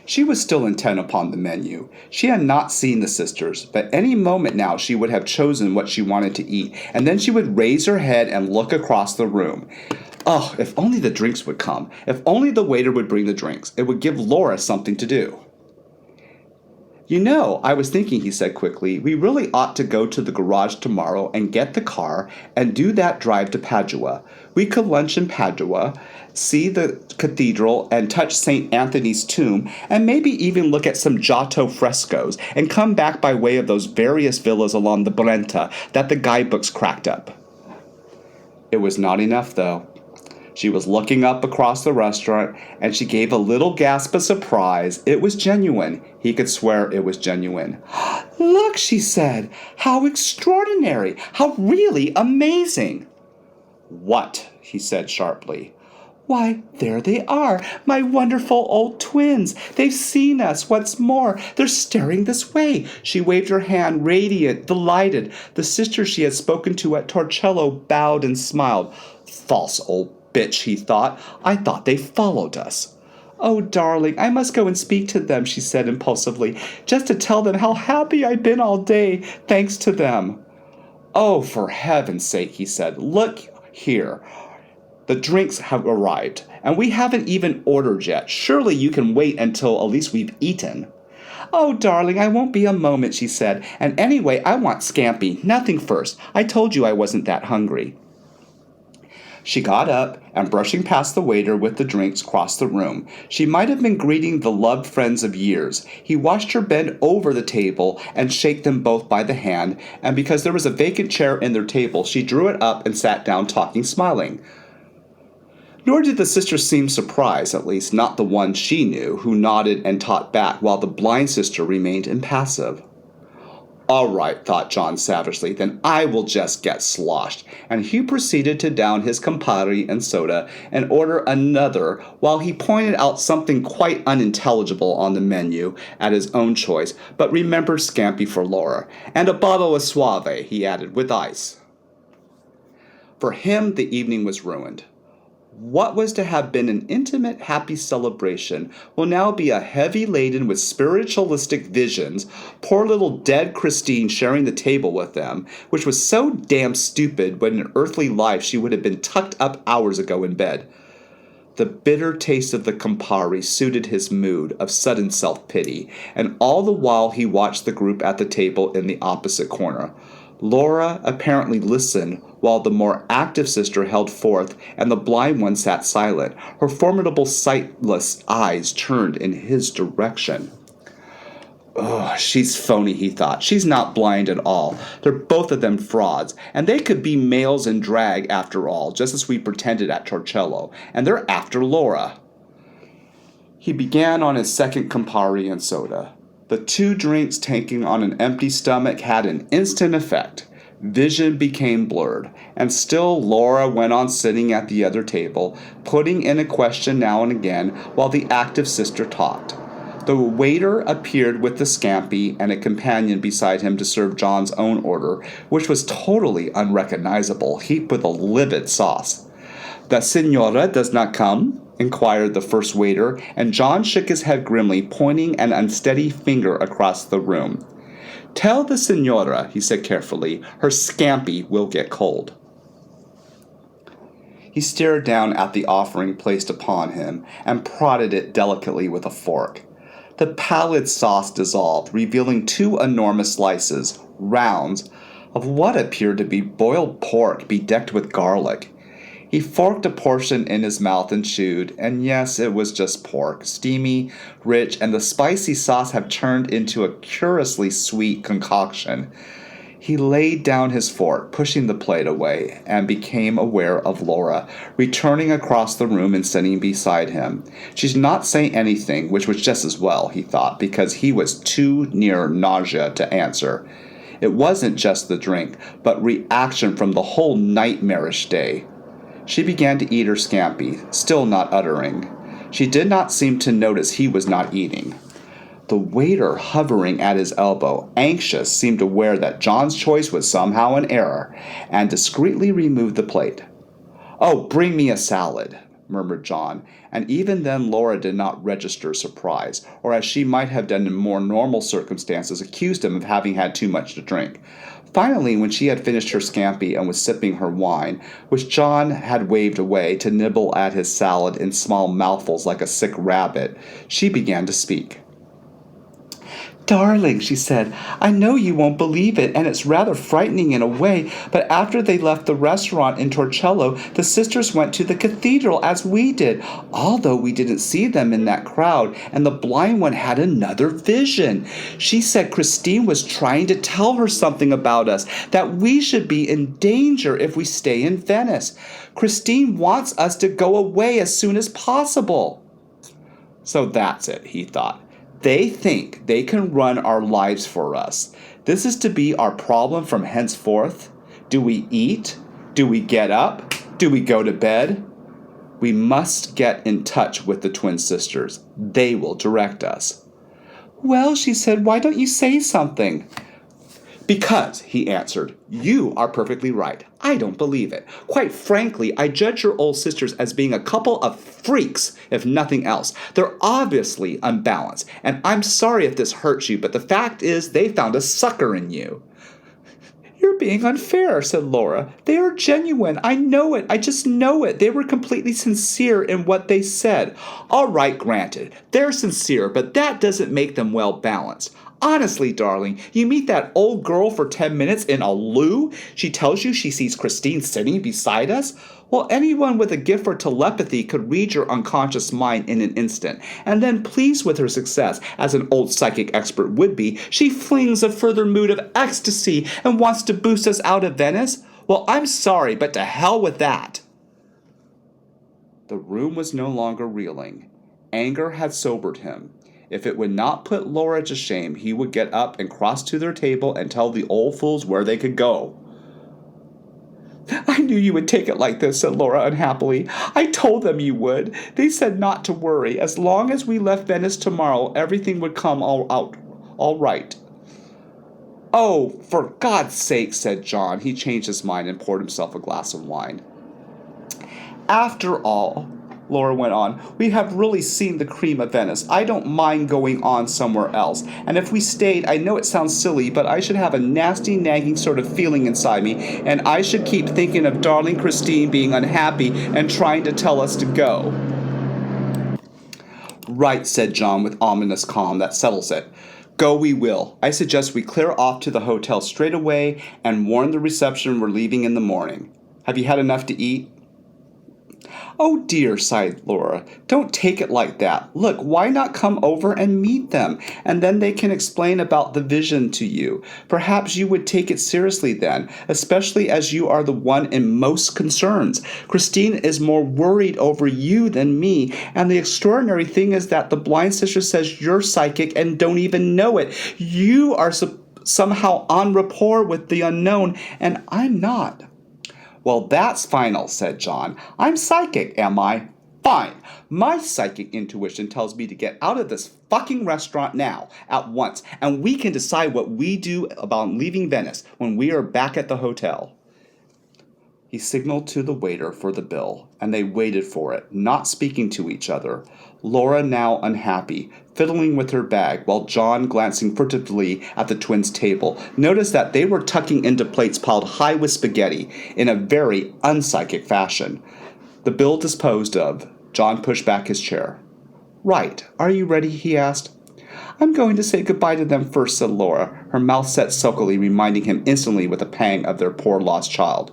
She was still intent upon the menu. She had not seen the sisters, but any moment now she would have chosen what she wanted to eat, and then she would raise her head and look across the room. Oh, if only the drinks would come. If only the waiter would bring the drinks. It would give Laura something to do. You know, I was thinking, he said quickly, we really ought to go to the garage tomorrow and get the car and do that drive to Padua. We could lunch in Padua, see the cathedral and touch St. Anthony's tomb, and maybe even look at some Giotto frescoes and come back by way of those various villas along the Brenta that the guidebooks cracked up. It was not enough, though. She was looking up across the restaurant, and she gave a little gasp of surprise. It was genuine. He could swear it was genuine. Look, she said. How extraordinary. How really amazing. What? He said sharply. Why, there they are, my wonderful old twins. They've seen us. What's more, they're staring this way. She waved her hand, radiant, delighted. The sister she had spoken to at Torcello bowed and smiled. False old bitch, he thought. I thought they followed us. Oh, darling, I must go and speak to them, she said impulsively, just to tell them how happy I've been all day, thanks to them. Oh, for heaven's sake, he said, look here. The drinks have arrived, and we haven't even ordered yet. Surely you can wait until at least we've eaten. Oh, darling, I won't be a moment, she said, and anyway, I want scampi, nothing first. I told you I wasn't that hungry. She got up and, brushing past the waiter with the drinks, crossed the room. She might have been greeting the loved friends of years. He watched her bend over the table and shake them both by the hand, and because there was a vacant chair in their table, she drew it up and sat down talking, smiling. Nor did the sisters seem surprised, at least not the one she knew, who nodded and talked back while the blind sister remained impassive. All right, thought John savagely, then I will just get sloshed. And he proceeded to down his Campari and soda and order another while he pointed out something quite unintelligible on the menu at his own choice, but remembered scampi for Laura. And a bottle of Suave, he added, with ice. For him, the evening was ruined. What was to have been an intimate, happy celebration will now be a heavy laden with spiritualistic visions, poor little dead Christine sharing the table with them, which was so damn stupid when in earthly life she would have been tucked up hours ago in bed. The bitter taste of the Campari suited his mood of sudden self-pity, and all the while he watched the group at the table in the opposite corner. Laura apparently listened while the more active sister held forth and the blind one sat silent, her formidable sightless eyes turned in his direction. Oh, she's phony, he thought. She's not blind at all. They're both of them frauds, and they could be males in drag after all, just as we pretended at Torcello, and they're after Laura. He began on his second Campari and soda. The two drinks taken on an empty stomach had an instant effect. Vision became blurred, and still Laura went on sitting at the other table, putting in a question now and again while the active sister talked. The waiter appeared with the scampi and a companion beside him to serve John's own order, which was totally unrecognizable, heaped with a livid sauce. "The signora does not come?" inquired the first waiter, and John shook his head grimly, pointing an unsteady finger across the room. "Tell the signora," he said carefully, "her scampi will get cold." He stared down at the offering placed upon him and prodded it delicately with a fork. The pallid sauce dissolved, revealing two enormous slices, rounds, of what appeared to be boiled pork bedecked with garlic. He forked a portion in his mouth and chewed, and yes, it was just pork, steamy, rich, and the spicy sauce had turned into a curiously sweet concoction. He laid down his fork, pushing the plate away, and became aware of Laura, returning across the room and sitting beside him. She's not saying anything, which was just as well, he thought, because he was too near nausea to answer. It wasn't just the drink, but reaction from the whole nightmarish day. She began to eat her scampi, still not uttering. She did not seem to notice he was not eating. The waiter hovering at his elbow, anxious, seemed aware that John's choice was somehow an error, and discreetly removed the plate. "Oh, bring me a salad," murmured John, and even then Laura did not register surprise, or as she might have done in more normal circumstances, accused him of having had too much to drink. Finally, when she had finished her scampi and was sipping her wine, which John had waved away to nibble at his salad in small mouthfuls like a sick rabbit, she began to speak. "Darling," she said, "I know you won't believe it, and it's rather frightening in a way, but after they left the restaurant in Torcello, the sisters went to the cathedral as we did, although we didn't see them in that crowd, and the blind one had another vision. She said Christine was trying to tell her something about us, that we should be in danger if we stay in Venice. Christine wants us to go away as soon as possible." So that's it, he thought. They think they can run our lives for us. This is to be our problem from henceforth. Do we eat? Do we get up? Do we go to bed? We must get in touch with the twin sisters. They will direct us. "Well," she said, "why don't you say something?" "Because," he answered, "you are perfectly right. I don't believe it. Quite frankly, I judge your old sisters as being a couple of freaks, if nothing else. They're obviously unbalanced, and I'm sorry if this hurts you, but the fact is they found a sucker in you." "You're being unfair," said Laura. "They are genuine. I know it. I just know it. They were completely sincere in what they said." "All right, granted. They're sincere, but that doesn't make them well balanced. Honestly, darling, you meet that old girl for 10 minutes in a loo. She tells you she sees Christine sitting beside us. Well, anyone with a gift for telepathy could read your unconscious mind in an instant. And then, pleased with her success, as an old psychic expert would be, she flings a further mood of ecstasy and wants to boost us out of Venice. Well, I'm sorry, but to hell with that." The room was no longer reeling. Anger had sobered him. If it would not put Laura to shame, he would get up and cross to their table and tell the old fools where they could go. "I knew you would take it like this," said Laura unhappily. "I told them you would. They said not to worry. As long as we left Venice tomorrow, everything would come all right." "Oh, for God's sake," said John. He changed his mind and poured himself a glass of wine. "After all," Laura went on, "we have really seen the cream of Venice. I don't mind going on somewhere else. And if we stayed, I know it sounds silly, but I should have a nasty, nagging sort of feeling inside me, and I should keep thinking of darling Christine being unhappy and trying to tell us to go." "Right," said John with ominous calm. "That settles it. Go we will. I suggest we clear off to the hotel straight away and warn the reception we're leaving in the morning. Have you had enough to eat?" "Oh dear," sighed Laura, "don't take it like that. Look, why not come over and meet them, and then they can explain about the vision to you. Perhaps you would take it seriously then, especially as you are the one in most concerns. Christine is more worried over you than me, and the extraordinary thing is that the blind sister says you're psychic and don't even know it. You are somehow en rapport with the unknown, and I'm not." "Well, that's final," said John. "I'm psychic, am I? Fine. My psychic intuition tells me to get out of this fucking restaurant now, at once, and we can decide what we do about leaving Venice when we are back at the hotel." He signaled to the waiter for the bill, and they waited for it, not speaking to each other. Laura now unhappy, fiddling with her bag, while John, glancing furtively at the twins' table, noticed that they were tucking into plates piled high with spaghetti in a very unpsychic fashion. The bill disposed of, John pushed back his chair. "Right. Are you ready?" he asked. "I'm going to say goodbye to them first," said Laura, her mouth set sulkily, reminding him instantly with a pang of their poor lost child.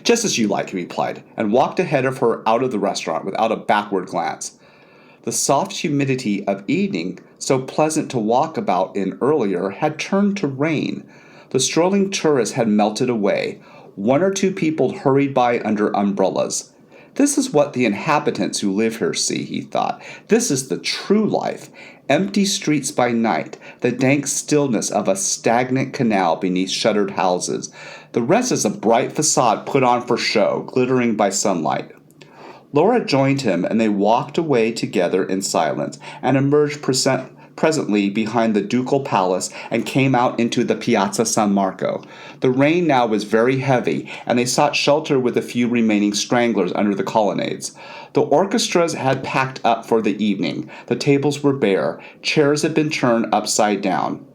"Just as you like," he replied, and walked ahead of her out of the restaurant without a backward glance. The soft humidity of evening, so pleasant to walk about in earlier, had turned to rain. The strolling tourists had melted away. One or two people hurried by under umbrellas. This is what the inhabitants who live here see, he thought. This is the true life. Empty streets by night, the dank stillness of a stagnant canal beneath shuttered houses. The rest is a bright facade put on for show, glittering by sunlight. Laura joined him, and they walked away together in silence, and emerged presently behind the ducal palace and came out into the Piazza San Marco. The rain now was very heavy, and they sought shelter with a few remaining stragglers under the colonnades. The orchestras had packed up for the evening. The tables were bare. Chairs had been turned upside down.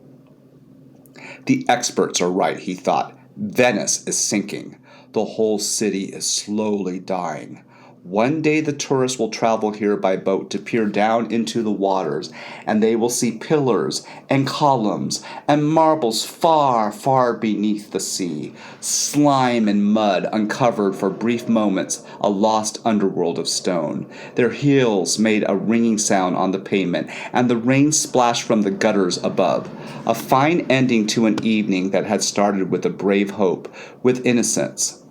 The experts are right, he thought. Venice is sinking. The whole city is slowly dying. One day the tourists will travel here by boat to peer down into the waters, and they will see pillars and columns and marbles far, far beneath the sea, slime and mud uncovered for brief moments, a lost underworld of stone. Their heels made a ringing sound on the pavement, and the rain splashed from the gutters above. A fine ending to an evening that had started with a brave hope, with innocence.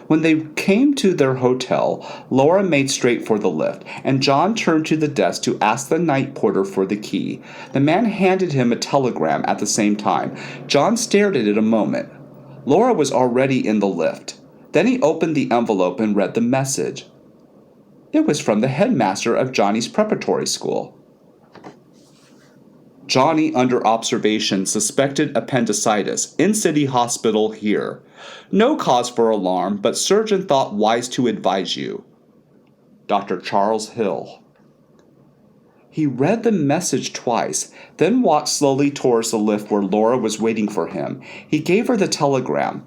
When they came to their hotel, Laura made straight for the lift, and John turned to the desk to ask the night porter for the key. The man handed him a telegram at the same time. John stared at it a moment. Laura was already in the lift. Then he opened the envelope and read the message. It was from the headmaster of Johnny's preparatory school. Johnny under observation, suspected appendicitis, in city hospital here. No cause for alarm, but surgeon thought wise to advise you. Dr. Charles Hill. He read the message twice, then walked slowly towards the lift where Laura was waiting for him. He gave her the telegram.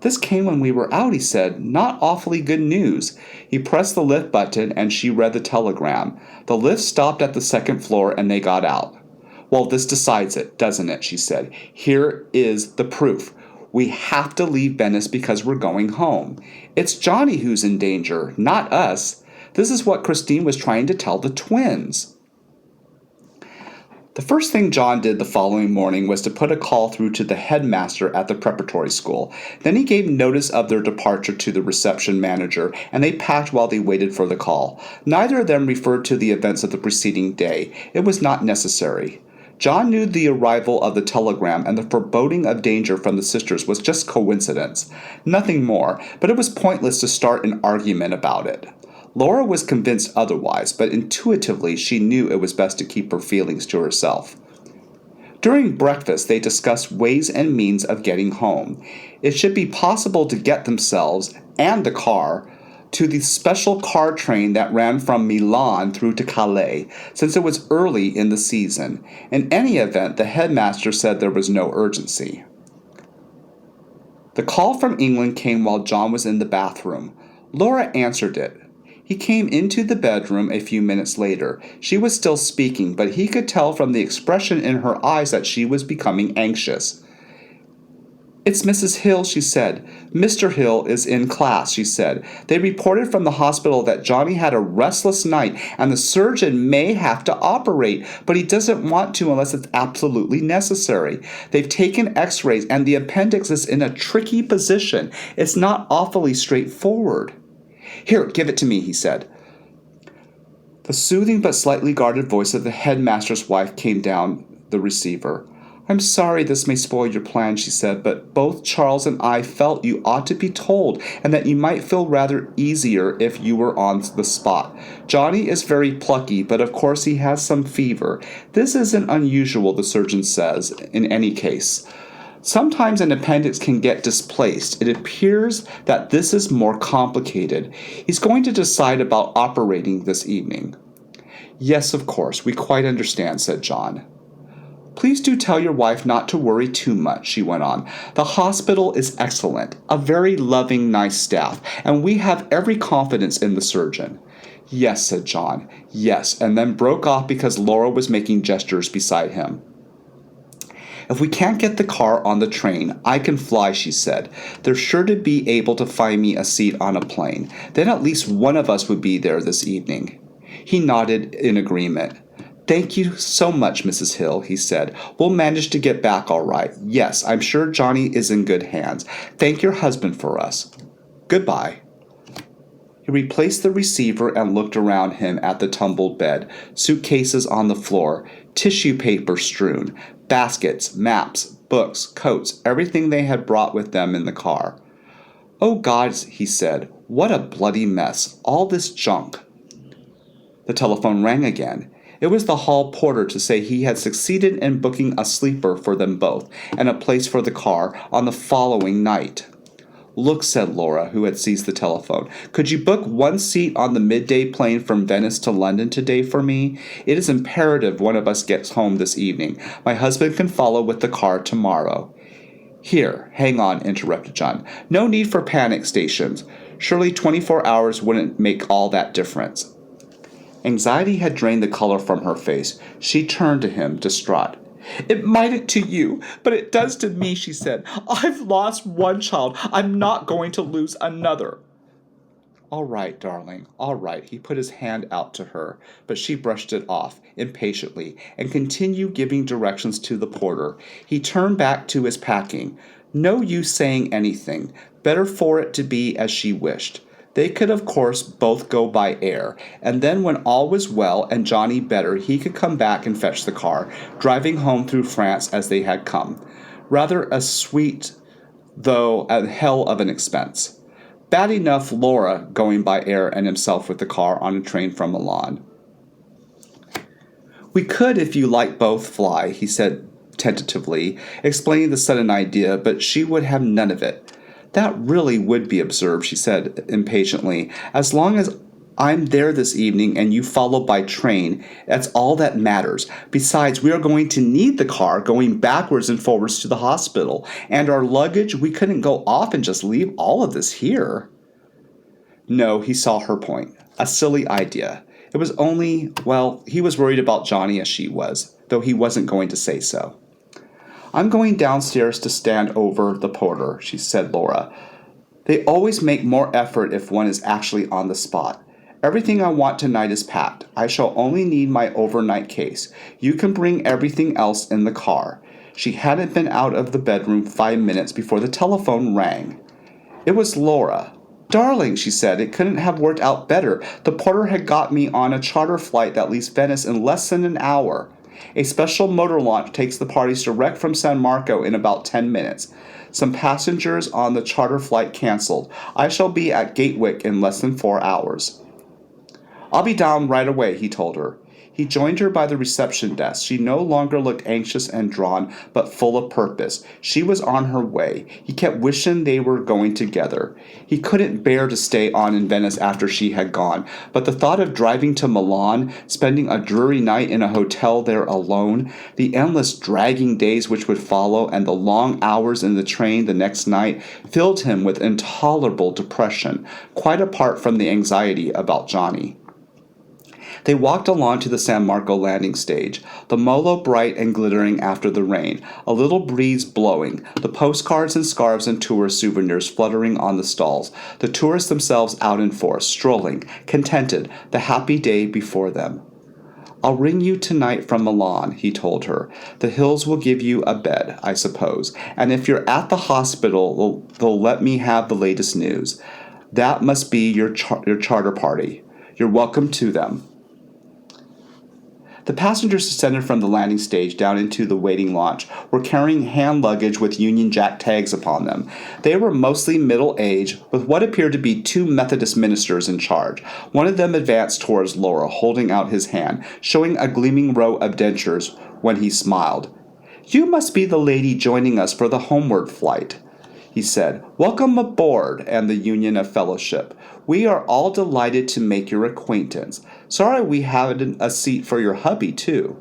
This came when we were out, he said. Not awfully good news. He pressed the lift button and she read the telegram. The lift stopped at the second floor and they got out. Well, this decides it, doesn't it, she said. Here is the proof. We have to leave Venice because we're going home. It's Johnny who's in danger, not us. This is what Christine was trying to tell the twins. The first thing John did the following morning was to put a call through to the headmaster at the preparatory school. Then he gave notice of their departure to the reception manager, and they packed while they waited for the call. Neither of them referred to the events of the preceding day. It was not necessary. John knew the arrival of the telegram and the foreboding of danger from the sisters was just coincidence, nothing more, but it was pointless to start an argument about it. Laura was convinced otherwise, but intuitively she knew it was best to keep her feelings to herself. During breakfast, they discussed ways and means of getting home. It should be possible to get themselves and the car to the special car train that ran from Milan through to Calais, since it was early in the season. In any event, the headmaster said there was no urgency. The call from England came while John was in the bathroom. Laura answered it. He came into the bedroom a few minutes later. She was still speaking, but he could tell from the expression in her eyes that she was becoming anxious. It's Mrs. Hill, she said. Mr. Hill is in class, she said. They reported from the hospital that Johnny had a restless night and the surgeon may have to operate, but he doesn't want to unless it's absolutely necessary. They've taken x-rays and the appendix is in a tricky position. It's not awfully straightforward. Here, give it to me, he said. The soothing but slightly guarded voice of the headmaster's wife came down the receiver. I'm sorry this may spoil your plans, she said, but both Charles and I felt you ought to be told and that you might feel rather easier if you were on the spot. Johnny is very plucky, but of course he has some fever. This isn't unusual, the surgeon says, in any case. Sometimes an appendix can get displaced. It appears that this is more complicated. He's going to decide about operating this evening. Yes, of course, we quite understand, said John. Please do tell your wife not to worry too much, she went on. The hospital is excellent, a very loving, nice staff, and we have every confidence in the surgeon. Yes, said John, yes, and then broke off because Laura was making gestures beside him. If we can't get the car on the train, I can fly, she said. They're sure to be able to find me a seat on a plane. Then at least one of us would be there this evening. He nodded in agreement. "Thank you so much, Mrs. Hill," he said. "We'll manage to get back all right. Yes, I'm sure Johnny is in good hands. Thank your husband for us. Goodbye." He replaced the receiver and looked around him at the tumbled bed, suitcases on the floor, tissue paper strewn, baskets, maps, books, coats, everything they had brought with them in the car. "Oh, God," he said, "what a bloody mess. All this junk." The telephone rang again. It was the hall porter to say he had succeeded in booking a sleeper for them both and a place for the car on the following night. "Look," said Laura, who had seized the telephone, "could you book one seat on the midday plane from Venice to London today for me? It is imperative one of us gets home this evening. My husband can follow with the car tomorrow." "Here, hang on," interrupted John. "No need for panic stations. Surely 24 hours wouldn't make all that difference." Anxiety had drained the color from her face. She turned to him, distraught. "It mightn't to you, but it does to me," she said. "I've lost one child. I'm not going to lose another." "All right, darling, all right." He put his hand out to her, but she brushed it off impatiently and continued giving directions to the porter. He turned back to his packing. No use saying anything. Better for it to be as she wished. They could, of course, both go by air, and then when all was well and Johnny better, he could come back and fetch the car, driving home through France as they had come. Rather a sweet, though a hell of an expense. Bad enough Laura going by air and himself with the car on a train from Milan. "We could, if you like, both fly," he said tentatively, explaining the sudden idea, but she would have none of it. "That really would be absurd," she said impatiently. "As long as I'm there this evening and you follow by train, that's all that matters. Besides, we are going to need the car going backwards and forwards to the hospital. And our luggage, we couldn't go off and just leave all of this here." No, he saw her point. A silly idea. It was only, well, he was worried about Johnny as she was, though he wasn't going to say so. "I'm going downstairs to stand over the porter," she said Laura. "They always make more effort if one is actually on the spot. Everything I want tonight is packed. I shall only need my overnight case. You can bring everything else in the car." She hadn't been out of the bedroom 5 minutes before the telephone rang. It was Laura. "Darling," she said, "it couldn't have worked out better. The porter had got me on a charter flight that leaves Venice in less than an hour. A special motor launch takes the parties direct from San Marco in about 10 minutes. Some passengers on the charter flight canceled. I shall be at Gatwick in less than 4 hours. "I'll be down right away," he told her. He joined her by the reception desk. She no longer looked anxious and drawn, but full of purpose. She was on her way. He kept wishing they were going together. He couldn't bear to stay on in Venice after she had gone, but the thought of driving to Milan, spending a dreary night in a hotel there alone, the endless dragging days which would follow, and the long hours in the train the next night filled him with intolerable depression, quite apart from the anxiety about Johnny. They walked along to the San Marco landing stage, the molo bright and glittering after the rain, a little breeze blowing, the postcards and scarves and tourist souvenirs fluttering on the stalls, the tourists themselves out in force, strolling, contented, the happy day before them. "I'll ring you tonight from Milan," he told her. "The Hills will give you a bed, I suppose, and if you're at the hospital, they'll let me have the latest news. That must be your charter party. You're welcome to them." The passengers descended from the landing stage down into the waiting launch, were carrying hand luggage with Union Jack tags upon them. They were mostly middle-aged, with what appeared to be 2 Methodist ministers in charge. One of them advanced towards Laura, holding out his hand, showing a gleaming row of dentures when he smiled. "You must be the lady joining us for the homeward flight," he said. "Welcome aboard and the Union of Fellowship. We are all delighted to make your acquaintance. Sorry we haven't a seat for your hubby, too."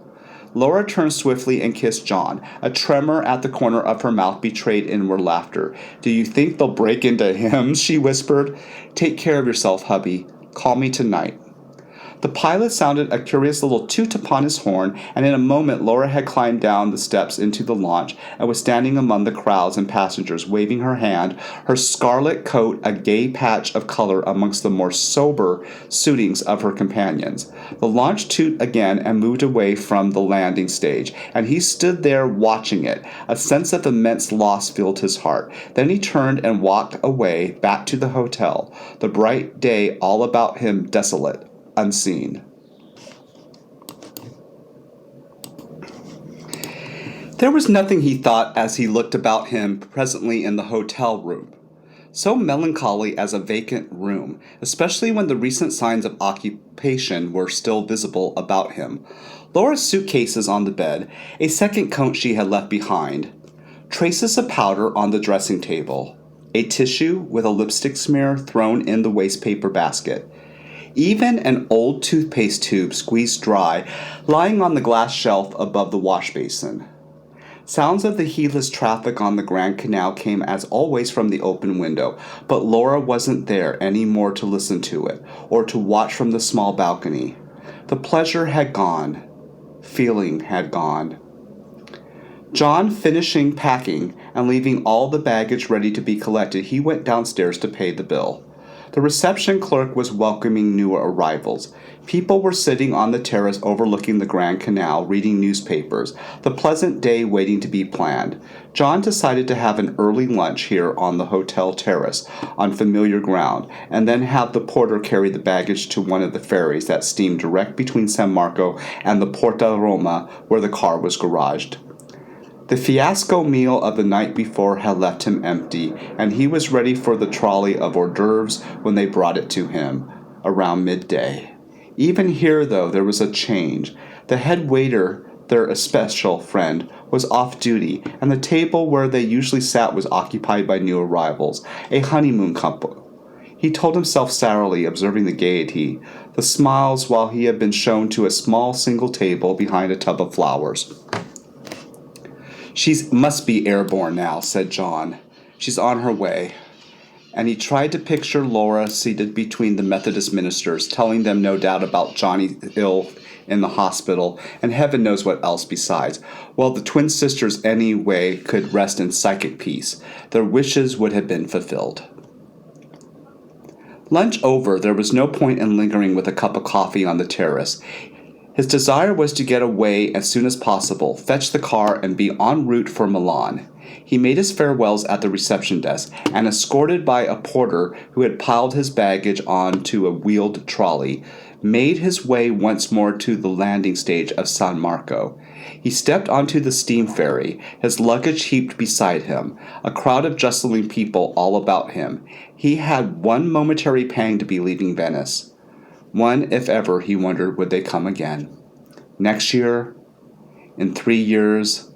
Laura turned swiftly and kissed John. A tremor at the corner of her mouth betrayed inward laughter. "Do you think they'll break into hymns?" she whispered. "Take care of yourself, hubby. Call me tonight." The pilot sounded a curious little toot upon his horn, and in a moment Laura had climbed down the steps into the launch and was standing among the crowds and passengers, waving her hand, her scarlet coat a gay patch of color amongst the more sober suitings of her companions. The launch tooted again and moved away from the landing stage, and he stood there watching it. A sense of immense loss filled his heart. Then he turned and walked away back to the hotel, the bright day all about him desolate, unseen. There was nothing, he thought, as he looked about him presently in the hotel room, so melancholy as a vacant room, especially when the recent signs of occupation were still visible about him. Laura's suitcases on the bed, a second coat she had left behind, traces of powder on the dressing table, a tissue with a lipstick smear thrown in the wastepaper basket, even an old toothpaste tube squeezed dry lying on the glass shelf above the wash basin. Sounds of the heedless traffic on the Grand Canal came as always from the open window, but Laura wasn't there any more to listen to it, or to watch from the small balcony. The pleasure had gone. Feeling had gone. John finishing packing and leaving all the baggage ready to be collected, he went downstairs to pay the bill. The reception clerk was welcoming new arrivals. People were sitting on the terrace overlooking the Grand Canal, reading newspapers, the pleasant day waiting to be planned. John decided to have an early lunch here on the hotel terrace, on familiar ground, and then have the porter carry the baggage to one of the ferries that steamed direct between San Marco and the Porta Roma, where the car was garaged. The fiasco meal of the night before had left him empty, and he was ready for the trolley of hors d'oeuvres when they brought it to him, around midday. Even here, though, there was a change. The head waiter, their especial friend, was off duty, and the table where they usually sat was occupied by new arrivals, a honeymoon couple. He told himself sourly, observing the gaiety, the smiles, while he had been shown to a small single table behind a tub of flowers. "She must be airborne now," said John. "She's on her way." And he tried to picture Laura seated between the Methodist ministers, telling them no doubt about Johnny ill in the hospital, and heaven knows what else besides. Well, the twin sisters anyway could rest in psychic peace. Their wishes would have been fulfilled. Lunch over, there was no point in lingering with a cup of coffee on the terrace. His desire was to get away as soon as possible, fetch the car, and be en route for Milan. He made his farewells at the reception desk, and escorted by a porter who had piled his baggage onto a wheeled trolley, made his way once more to the landing stage of San Marco. He stepped onto the steam ferry, his luggage heaped beside him, a crowd of jostling people all about him. He had one momentary pang to be leaving Venice. One, if ever, he wondered, would they come again? Next year? In 3 years?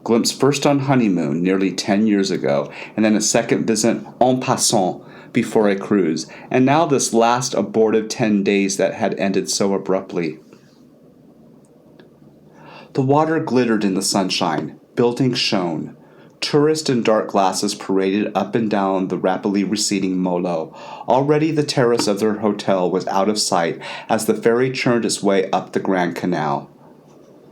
Glimpse first on honeymoon, nearly 10 years ago, and then a second visit en passant before a cruise, and now this last abortive 10 days that had ended so abruptly. The water glittered in the sunshine. Buildings shone. Tourists in dark glasses paraded up and down the rapidly receding Molo. Already the terrace of their hotel was out of sight as the ferry churned its way up the Grand Canal.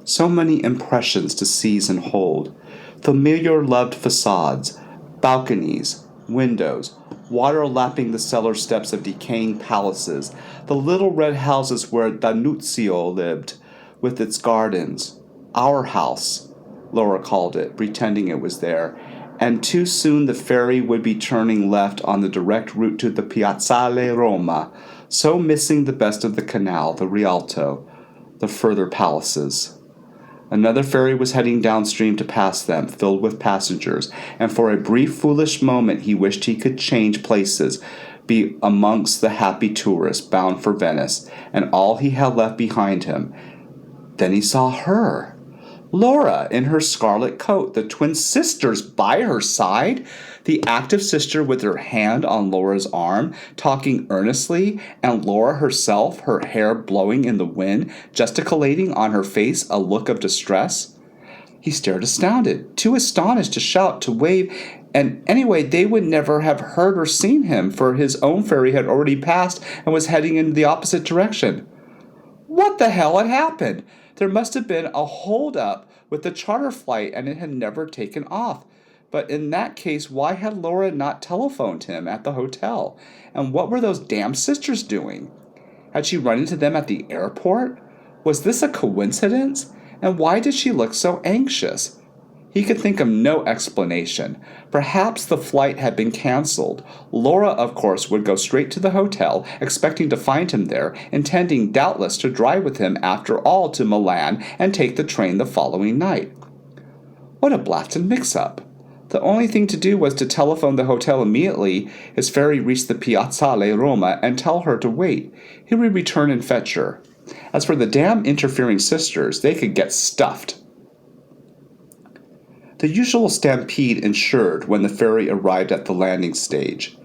So many impressions to seize and hold. Familiar loved facades, balconies, windows, water lapping the cellar steps of decaying palaces, the little red houses where D'Annunzio lived, with its gardens. Our house, Laura called it, pretending it was there, and too soon the ferry would be turning left on the direct route to the Piazzale Roma, so missing the best of the canal, the Rialto, the further palaces. Another ferry was heading downstream to pass them, filled with passengers, and for a brief foolish moment he wished he could change places, be amongst the happy tourists bound for Venice, and all he had left behind him. Then he saw her. Laura, in her scarlet coat, the twin sisters by her side, the active sister with her hand on Laura's arm, talking earnestly, and Laura herself, her hair blowing in the wind, gesticulating on her face a look of distress. He stared astounded, too astonished to shout, to wave, and anyway, they would never have heard or seen him, for his own ferry had already passed and was heading in the opposite direction. What the hell had happened? There must have been a hold-up with the charter flight and it had never taken off. But in that case, why had Laura not telephoned him at the hotel? And what were those damn sisters doing? Had she run into them at the airport? Was this a coincidence? And why did she look so anxious? He could think of no explanation. Perhaps the flight had been canceled. Laura, of course, would go straight to the hotel, expecting to find him there, intending doubtless to drive with him after all to Milan and take the train the following night. What a blasted mix-up. The only thing to do was to telephone the hotel immediately his ferry reached the Piazzale Roma and tell her to wait. He would return and fetch her. As for the damn interfering sisters, they could get stuffed. The usual stampede ensued when the ferry arrived at the landing stage.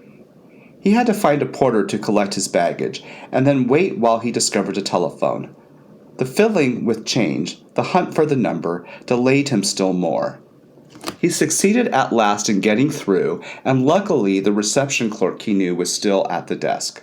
He had to find a porter to collect his baggage, and then wait while he discovered a telephone. The filling with change, the hunt for the number, delayed him still more. He succeeded at last in getting through, and luckily the reception clerk he knew was still at the desk.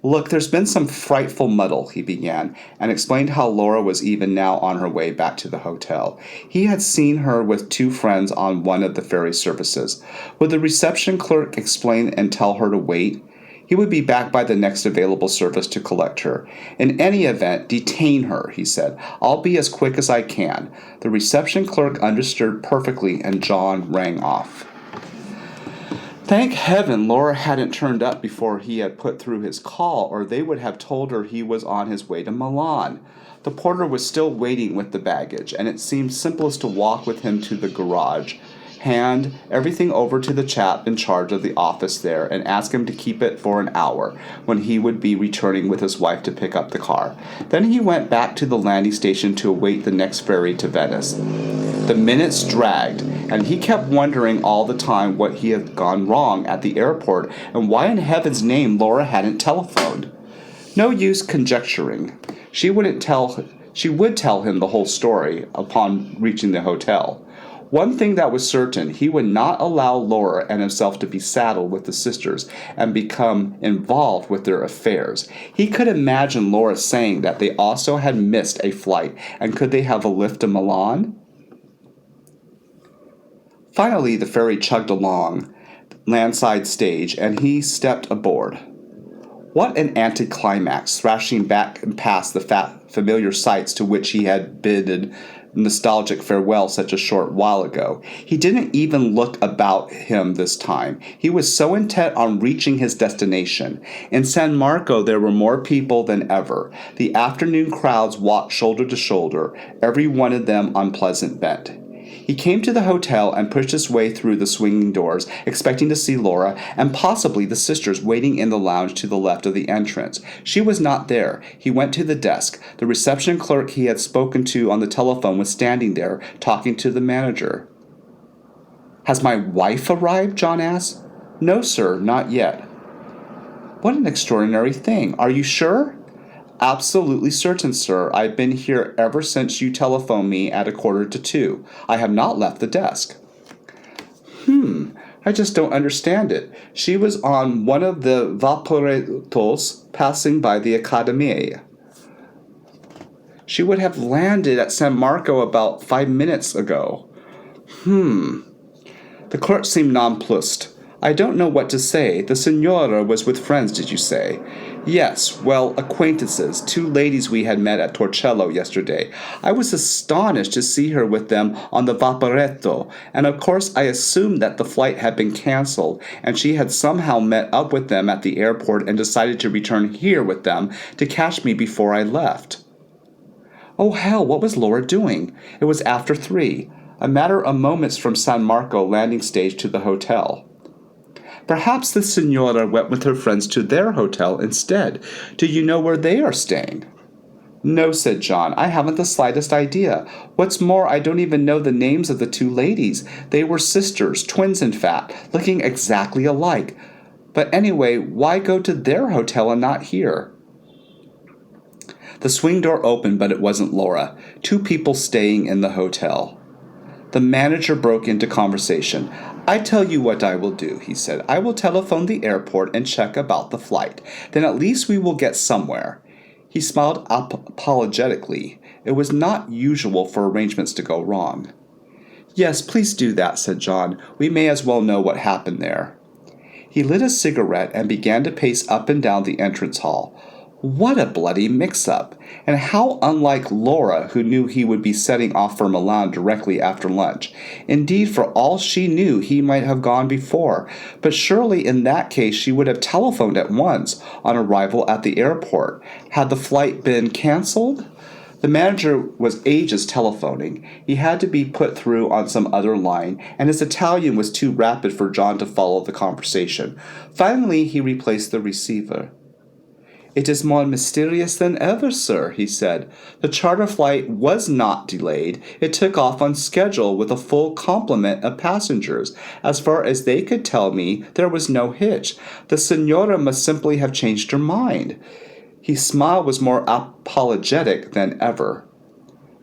"Look, there's been some frightful muddle," he began, and explained how Laura was even now on her way back to the hotel. He had seen her with two friends on one of the ferry services. Would the reception clerk explain and tell her to wait? He would be back by the next available service to collect her. In any event, detain her, he said. I'll be as quick as I can. The reception clerk understood perfectly, and John rang off. Thank heaven Laura hadn't turned up before he had put through his call, or they would have told her he was on his way to Milan. The porter was still waiting with the baggage, and it seemed simplest to walk with him to the garage, hand everything over to the chap in charge of the office there, and ask him to keep it for an hour, when he would be returning with his wife to pick up the car. Then he went back to the landing station to await the next ferry to Venice. The minutes dragged, and he kept wondering all the time what he had gone wrong at the airport and why in heaven's name Laura hadn't telephoned. No use conjecturing. She would tell him the whole story upon reaching the hotel. One thing that was certain, he would not allow Laura and himself to be saddled with the sisters and become involved with their affairs. He could imagine Laura saying that they also had missed a flight, and could they have a lift to Milan? Finally, the ferry chugged along landside stage, and he stepped aboard. What an anticlimax, thrashing back and past the familiar sights to which he had bidden nostalgic farewell such a short while ago. He didn't even look about him this time. He was so intent on reaching his destination. In San Marco there were more people than ever. The afternoon crowds walked shoulder to shoulder, every one of them on pleasant bent. He came to the hotel and pushed his way through the swinging doors, expecting to see Laura and possibly the sisters waiting in the lounge to the left of the entrance. She was not there. He went to the desk. The reception clerk he had spoken to on the telephone was standing there, talking to the manager. "Has my wife arrived?" John asked. "No, sir, not yet." "What an extraordinary thing. Are you sure?" "Absolutely certain, sir. I've been here ever since you telephoned me at 1:45. I have not left the desk." I just don't understand it. She was on one of the vaporettos passing by the Accademia. She would have landed at San Marco about 5 minutes ago. The clerk seemed nonplussed. "I don't know what to say. The signora was with friends, did you say?" "Yes, well, acquaintances, 2 ladies we had met at Torcello yesterday. I was astonished to see her with them on the Vaporetto, and of course I assumed that the flight had been cancelled, and she had somehow met up with them at the airport and decided to return here with them to catch me before I left." Oh hell, what was Laura doing? It was after 3, a matter of moments from San Marco landing stage to the hotel. Perhaps the signora went with her friends to their hotel instead. Do you know where they are staying? "No," said John, "I haven't the slightest idea. What's more, I don't even know the names of the 2 ladies. They were sisters, twins in fact, looking exactly alike. But anyway, why go to their hotel and not here?" The swing door opened, but it wasn't Laura. 2 people staying in the hotel. The manager broke into conversation. "I tell you what I will do," he said. "I will telephone the airport and check about the flight. Then at least we will get somewhere." He smiled apologetically. It was not usual for arrangements to go wrong. "Yes, please do that," said John. "We may as well know what happened there." He lit a cigarette and began to pace up and down the entrance hall. What a bloody mix-up! And how unlike Laura, who knew he would be setting off for Milan directly after lunch. Indeed, for all she knew, he might have gone before. But surely in that case she would have telephoned at once on arrival at the airport. Had the flight been cancelled? The manager was ages telephoning. He had to be put through on some other line, and his Italian was too rapid for John to follow the conversation. Finally, he replaced the receiver. "It is more mysterious than ever, sir," he said. "The charter flight was not delayed. It took off on schedule with a full complement of passengers. As far as they could tell me, there was no hitch. The signora must simply have changed her mind." His smile was more apologetic than ever.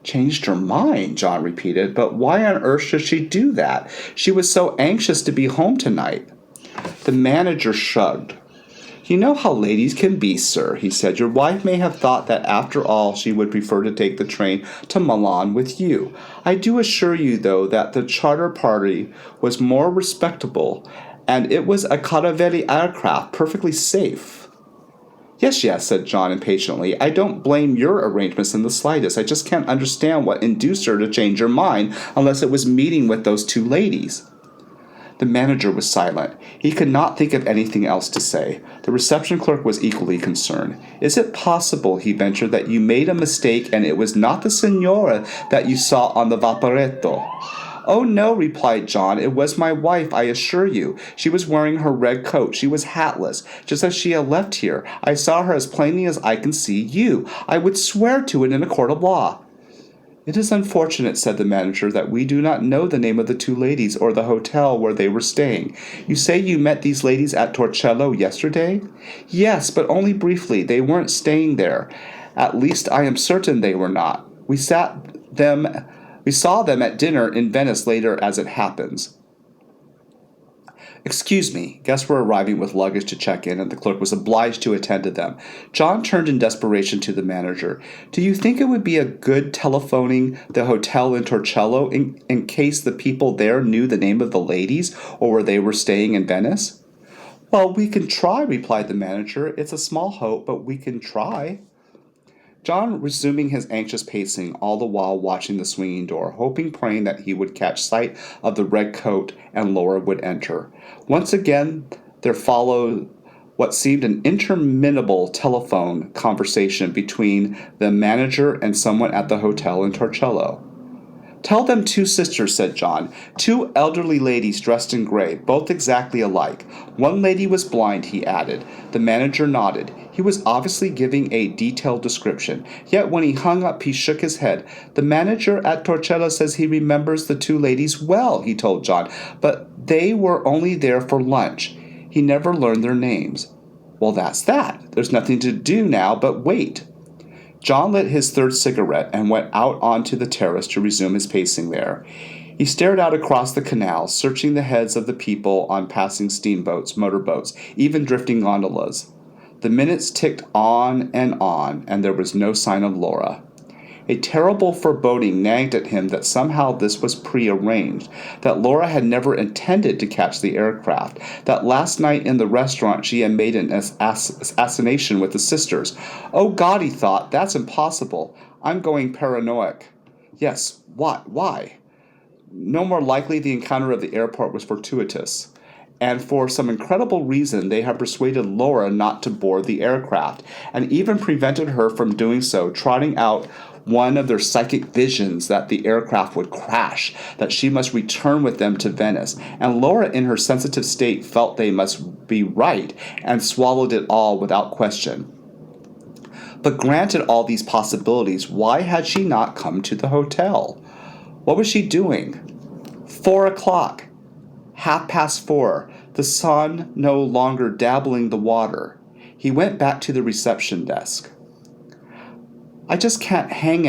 "Changed her mind," John repeated. "But why on earth should she do that? She was so anxious to be home tonight." The manager shrugged. "You know how ladies can be, sir," he said. "Your wife may have thought that after all she would prefer to take the train to Milan with you. I do assure you, though, that the charter party was more respectable, and it was a Caravelle aircraft, perfectly safe." Yes, said John impatiently. "I don't blame your arrangements in the slightest. I just can't understand what induced her to change her mind unless it was meeting with those two ladies." The manager was silent. He could not think of anything else to say. The reception clerk was equally concerned. "Is it possible," he ventured, "that you made a mistake and it was not the signora that you saw on the vaporetto?" "Oh, no," replied John. "It was my wife, I assure you. She was wearing her red coat. She was hatless, just as she had left here. I saw her as plainly as I can see you. I would swear to it in a court of law." "It is unfortunate," said the manager, "that we do not know the name of the two ladies or the hotel where they were staying. You say you met these ladies at Torcello yesterday?" "Yes, but only briefly. They weren't staying there. At least I am certain they were not. We saw them at dinner in Venice later, as it happens." "Excuse me." Guests were arriving with luggage to check in, and the clerk was obliged to attend to them. John turned in desperation to the manager. "Do you think it would be a good telephoning the hotel in Torcello in case the people there knew the name of the ladies, or where they were staying in Venice?" "Well, we can try," replied the manager. "It's a small hope, but we can try." John resuming his anxious pacing, all the while watching the swinging door, hoping, praying that he would catch sight of the red coat and Laura would enter. Once again there followed what seemed an interminable telephone conversation between the manager and someone at the hotel in Torcello. "Tell them two sisters," said John. "Two elderly ladies dressed in gray, both exactly alike. One lady was blind," he added. The manager nodded. He was obviously giving a detailed description. Yet when he hung up he shook his head. "The manager at Torcello says he remembers the two ladies well," he told John, "but they were only there for lunch. He never learned their names." "Well, that's that. There's nothing to do now but wait." John lit his third cigarette and went out onto the terrace to resume his pacing there. He stared out across the canal, searching the heads of the people on passing steamboats, motorboats, even drifting gondolas. The minutes ticked on, and there was no sign of Laura. A terrible foreboding nagged at him that somehow this was prearranged, that Laura had never intended to catch the aircraft, that last night in the restaurant she had made an assignation with the sisters. "Oh God," he thought, "that's impossible. I'm going paranoid." Yes, why? No more likely the encounter of the airport was fortuitous, and for some incredible reason they had persuaded Laura not to board the aircraft, and even prevented her from doing so, trotting out one of their psychic visions that the aircraft would crash, that she must return with them to Venice, and Laura in her sensitive state felt they must be right, and swallowed it all without question. But granted all these possibilities, why had she not come to the hotel? What was she doing? 4 o'clock. 4:30. The sun no longer dabbling the water. He went back to the reception desk. "I just can't hang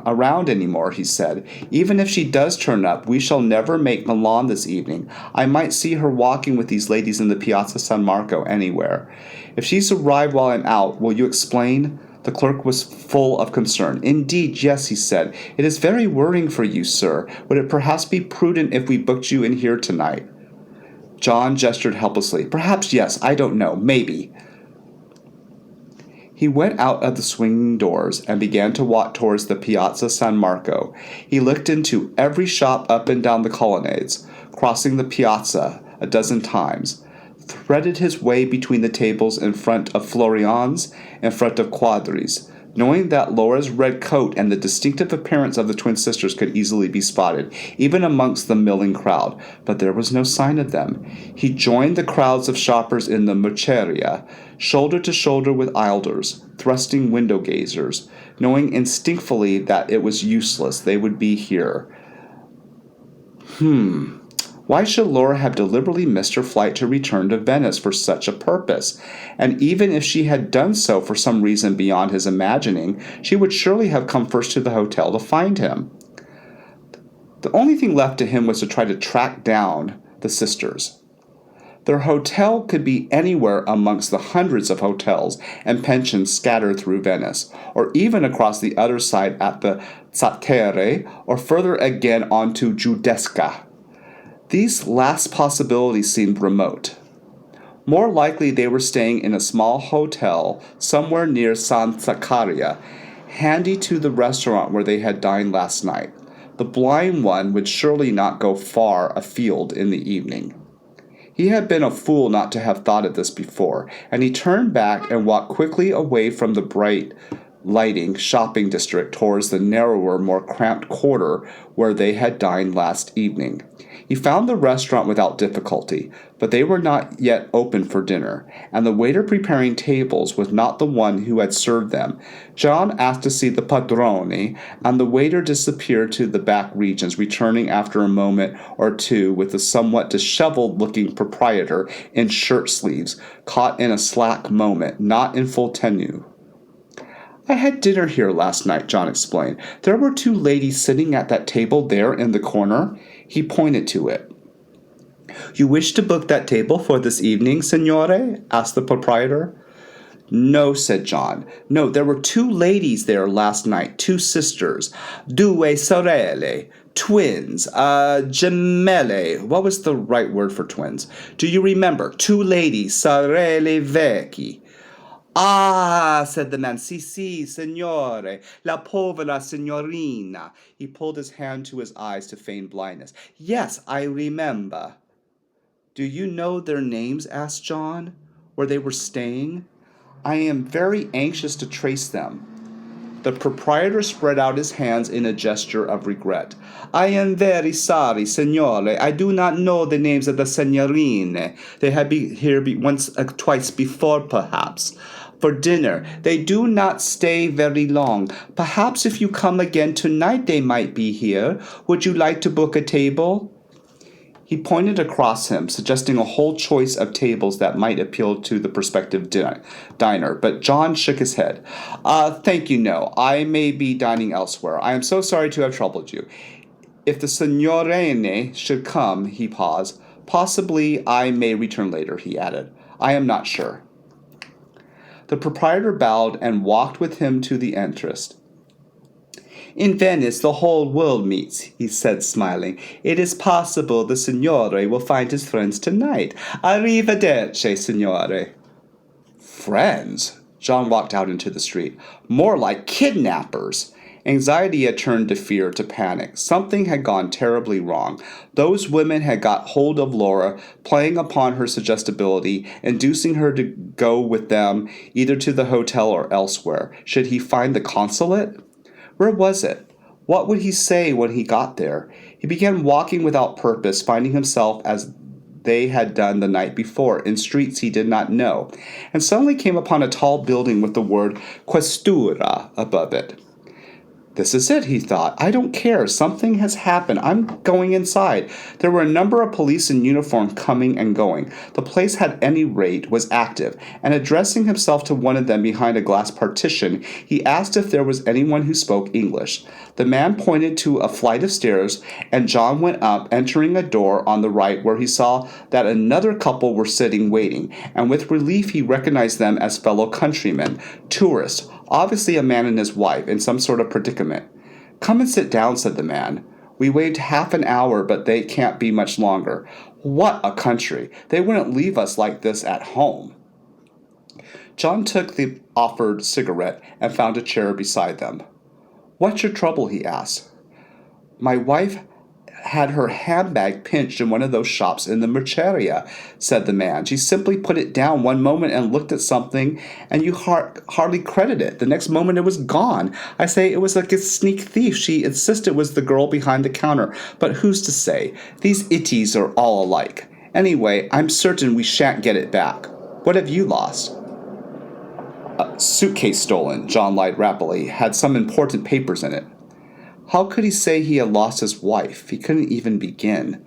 around anymore," he said. "Even if she does turn up, we shall never make Milan this evening. I might see her walking with these ladies in the Piazza San Marco anywhere. If she's arrived while I'm out, will you explain? The clerk was full of concern. "Indeed, yes," he said. "It is very worrying for you, sir. Would it perhaps be prudent if we booked you in here tonight?" John gestured helplessly. "Perhaps yes. I don't know. Maybe." He went out of the swinging doors and began to walk towards the Piazza San Marco. He looked into every shop up and down the colonnades, crossing the piazza a dozen times, threaded his way between the tables in front of Florian's, in front of Quadri's, knowing that Laura's red coat and the distinctive appearance of the twin sisters could easily be spotted, even amongst the milling crowd, but there was no sign of them. He joined the crowds of shoppers in the Merceria, shoulder to shoulder with idlers, thrusting window gazers, knowing instinctively that it was useless, they would be here. Why should Laura have deliberately missed her flight to return to Venice for such a purpose? And even if she had done so for some reason beyond his imagining, she would surely have come first to the hotel to find him. The only thing left to him was to try to track down the sisters. Their hotel could be anywhere amongst the hundreds of hotels and pensions scattered through Venice, or even across the other side at the Zattere, or further again onto Giudecca. These last possibilities seemed remote. More likely they were staying in a small hotel somewhere near San Zaccaria, handy to the restaurant where they had dined last night. The blind one would surely not go far afield in the evening. He had been a fool not to have thought of this before, and he turned back and walked quickly away from the bright lighting shopping district towards the narrower, more cramped quarter where they had dined last evening. He found the restaurant without difficulty, but they were not yet open for dinner, and the waiter preparing tables was not the one who had served them. John asked to see the padrone, and the waiter disappeared to the back regions, returning after a moment or two with the somewhat disheveled-looking proprietor in shirt sleeves, caught in a slack moment, not in full tenue. "I had dinner here last night," John explained. "There were two ladies sitting at that table there in the corner." He pointed to it. "You wish to book that table for this evening, signore?" asked the proprietor. "No," said John. "No, there were two ladies there last night, two sisters. Due sorelle. Twins. Gemelle. What was the right word for twins? Do you remember? Two ladies, sorelle vecchi." "Ah," said the man. "Si, signore, la povera signorina." He pulled his hand to his eyes to feign blindness. "Yes, I remember." "Do you know their names?" asked John. "Where they were staying? I am very anxious to trace them." The proprietor spread out his hands in a gesture of regret. "I am very sorry, signore. I do not know the names of the signorine. They have been here once or twice before, perhaps. For dinner. They do not stay very long. Perhaps if you come again tonight they might be here. Would you like to book a table?" He pointed across him, suggesting a whole choice of tables that might appeal to the prospective diner, but John shook his head. Thank you, no. I may be dining elsewhere. I am so sorry to have troubled you. If the signorine should come," he paused. "Possibly I may return later," he added. "I am not sure." The proprietor bowed and walked with him to the entrance. "In Venice the whole world meets," he said, smiling. "It is possible the signore will find his friends tonight. Arrivederci, signore." Friends? John walked out into the street. More like kidnappers. Anxiety had turned to fear, to panic. Something had gone terribly wrong. Those women had got hold of Laura, playing upon her suggestibility, inducing her to go with them, either to the hotel or elsewhere. Should he find the consulate? Where was it? What would he say when he got there? He began walking without purpose, finding himself as they had done the night before, in streets he did not know, and suddenly came upon a tall building with the word Questura above it. "This is it," he thought. "I don't care. Something has happened. I'm going inside." There were a number of police in uniform coming and going. The place, at any rate, was active, and addressing himself to one of them behind a glass partition, he asked if there was anyone who spoke English. The man pointed to a flight of stairs, and John went up, entering a door on the right where he saw that another couple were sitting waiting, and with relief he recognized them as fellow countrymen, tourists, Obviously a man and his wife in some sort of predicament. "Come and sit down," said the man. "We waited half an hour, but they can't be much longer. What a country! They wouldn't leave us like this at home." John took the offered cigarette and found a chair beside them. "What's your trouble?" he asked. "My wife had her handbag pinched in one of those shops in the Merceria," said the man. "She simply put it down one moment and looked at something, and you hardly credit it. The next moment it was gone. I say it was like a sneak thief. She insisted it was the girl behind the counter, but who's to say? These itties are all alike. Anyway, I'm certain we shan't get it back. What have you lost?" "A suitcase stolen," John lied rapidly. "Had some important papers in it." How could he say he had lost his wife? He couldn't even begin.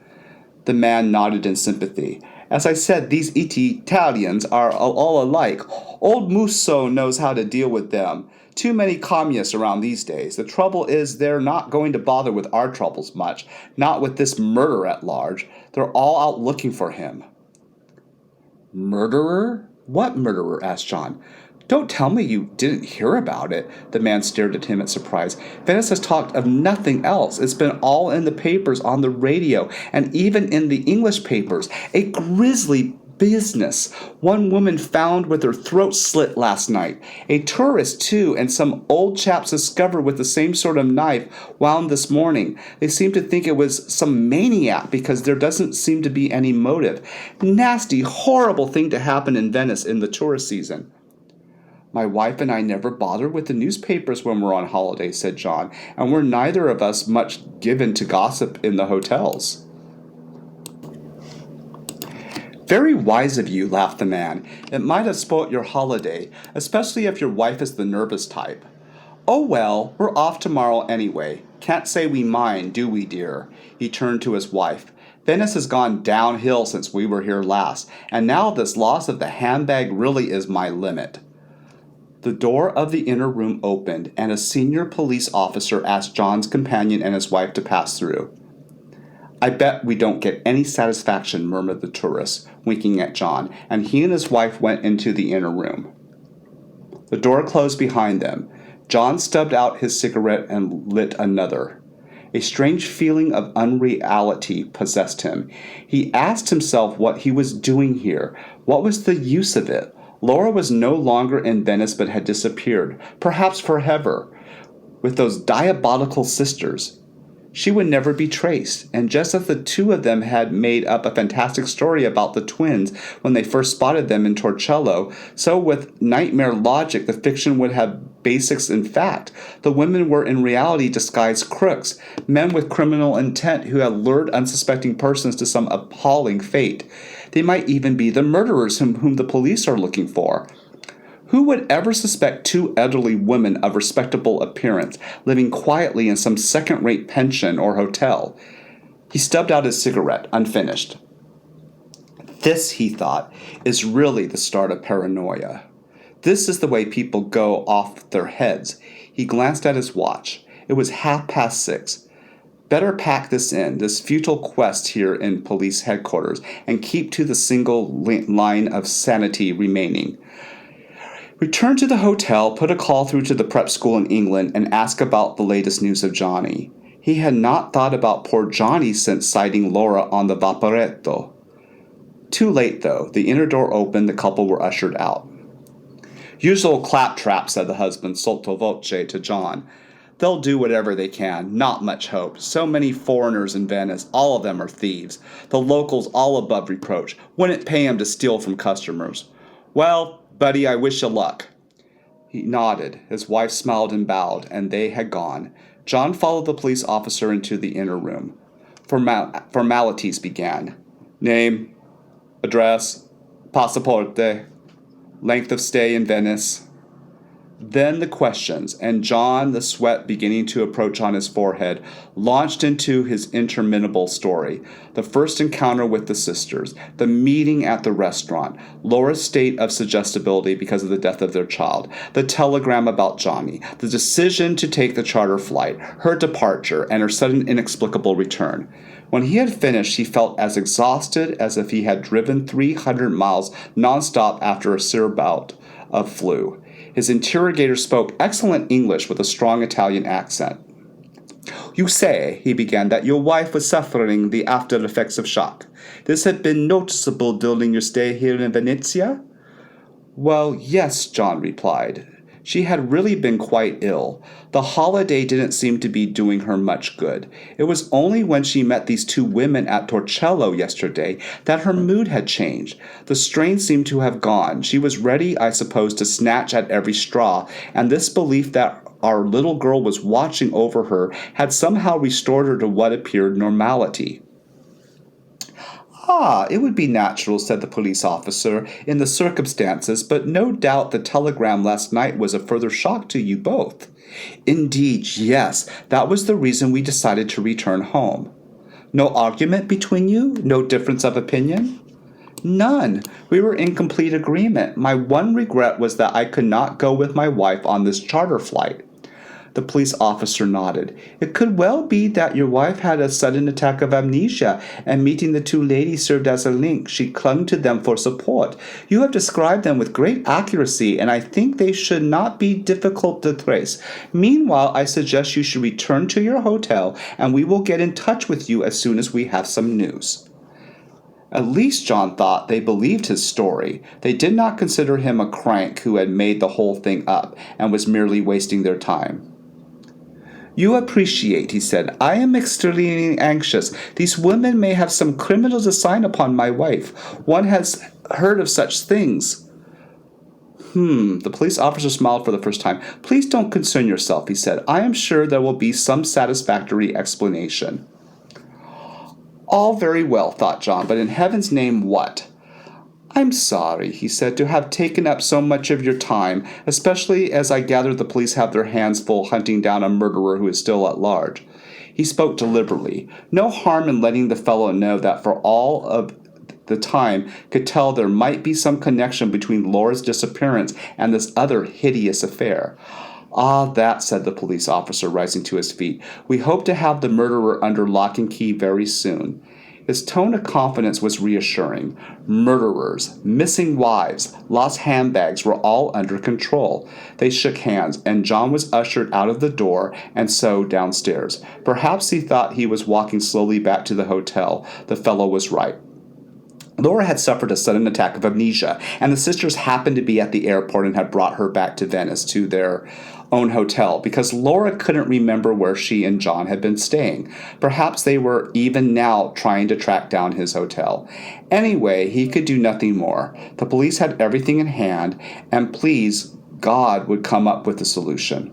The man nodded in sympathy. "As I said, these Italians are all alike. Old Musso knows how to deal with them. Too many communists around these days. The trouble is they're not going to bother with our troubles much, not with this murderer at large. They're all out looking for him." "Murderer? What murderer?" asked John. "Don't tell me you didn't hear about it." The man stared at him in surprise. "Venice has talked of nothing else. It's been all in the papers, on the radio, and even in the English papers. A grisly business. One woman found with her throat slit last night. A tourist, too, and some old chaps discovered with the same sort of knife wound this morning. They seem to think it was some maniac because there doesn't seem to be any motive. Nasty, horrible thing to happen in Venice in the tourist season." "My wife and I never bother with the newspapers when we're on holiday," said John, "and we're neither of us much given to gossip in the hotels." "Very wise of you," laughed the man. "It might have spoilt your holiday, especially if your wife is the nervous type. Oh well, we're off tomorrow anyway. Can't say we mind, do we, dear?" He turned to his wife. "Venice has gone downhill since we were here last, and now this loss of the handbag really is my limit." The door of the inner room opened, and a senior police officer asked John's companion and his wife to pass through. "I bet we don't get any satisfaction," murmured the tourist, winking at John, and he and his wife went into the inner room. The door closed behind them. John stubbed out his cigarette and lit another. A strange feeling of unreality possessed him. He asked himself what he was doing here. What was the use of it? Laura was no longer in Venice but had disappeared, perhaps forever, with those diabolical sisters. She would never be traced, and just as the two of them had made up a fantastic story about the twins when they first spotted them in Torcello, so with nightmare logic the fiction would have basics in fact. The women were in reality disguised crooks, men with criminal intent who had lured unsuspecting persons to some appalling fate. They might even be the murderers whom the police are looking for. Who would ever suspect two elderly women of respectable appearance living quietly in some second-rate pension or hotel? He stubbed out his cigarette, unfinished. This, he thought, is really the start of paranoia. This is the way people go off their heads. He glanced at his watch. It was 6:30. Better pack this in, this futile quest here in police headquarters, and keep to the single line of sanity remaining. Return to the hotel, put a call through to the prep school in England, and ask about the latest news of Johnny. He had not thought about poor Johnny since sighting Laura on the Vaporetto. Too late, though. The inner door opened, the couple were ushered out. "Usual claptrap," said the husband sotto voce to John. "They'll do whatever they can. Not much hope. So many foreigners in Venice. All of them are thieves. The locals all above reproach. Wouldn't pay 'em to steal from customers. Well, buddy, I wish you luck." He nodded. His wife smiled and bowed, and they had gone. John followed the police officer into the inner room. Formalities began. Name, address, passaporte, length of stay in Venice. Then the questions, and John, the sweat beginning to approach on his forehead, launched into his interminable story. The first encounter with the sisters, the meeting at the restaurant, Laura's state of suggestibility because of the death of their child, the telegram about Johnny, the decision to take the charter flight, her departure, and her sudden inexplicable return. When he had finished, he felt as exhausted as if he had driven 300 miles nonstop after a severe bout of flu. His interrogator spoke excellent English with a strong Italian accent. You say, he began, that your wife was suffering the after effects of shock. This had been noticeable during your stay here in Venezia? Well, yes, John replied. She had really been quite ill. The holiday didn't seem to be doing her much good. It was only when she met these two women at Torcello yesterday that her mood had changed. The strain seemed to have gone. She was ready, I suppose, to snatch at every straw, and this belief that our little girl was watching over her had somehow restored her to what appeared normality. Ah, it would be natural, said the police officer, in the circumstances, but no doubt the telegram last night was a further shock to you both. Indeed, yes, that was the reason we decided to return home. No argument between you? No difference of opinion? None. We were in complete agreement. My one regret was that I could not go with my wife on this charter flight. The police officer nodded. It could well be that your wife had a sudden attack of amnesia, and meeting the two ladies served as a link. She clung to them for support. You have described them with great accuracy, and I think they should not be difficult to trace. Meanwhile, I suggest you should return to your hotel, and we will get in touch with you as soon as we have some news. At least, John thought, they believed his story. They did not consider him a crank who had made the whole thing up and was merely wasting their time. You appreciate, he said. I am extremely anxious. These women may have some criminal design upon my wife. One has heard of such things. The police officer smiled for the first time. Please don't concern yourself, he said. I am sure there will be some satisfactory explanation. All very well, thought John, but in heaven's name, what? I'm sorry, he said, to have taken up so much of your time, especially as I gather the police have their hands full hunting down a murderer who is still at large. He spoke deliberately. No harm in letting the fellow know that for all of the time could tell there might be some connection between Laura's disappearance and this other hideous affair. Ah, that, said the police officer, rising to his feet. We hope to have the murderer under lock and key very soon. His tone of confidence was reassuring. Murderers, missing wives, lost handbags were all under control. They shook hands, and John was ushered out of the door and so downstairs. Perhaps he thought he was walking slowly back to the hotel. The fellow was right. Laura had suffered a sudden attack of amnesia, and the sisters happened to be at the airport and had brought her back to Venice to their own hotel because Laura couldn't remember where she and John had been staying. Perhaps they were even now trying to track down his hotel. Anyway, he could do nothing more. The police had everything in hand, and please, God would come up with a solution.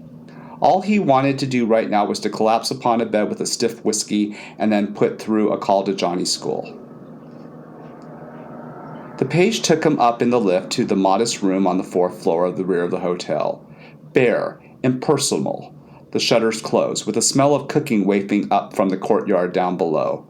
All he wanted to do right now was to collapse upon a bed with a stiff whiskey and then put through a call to Johnny's school. The page took him up in the lift to the modest room on the fourth floor of the rear of the hotel. Bare, impersonal, the shutters closed, with a smell of cooking wafting up from the courtyard down below.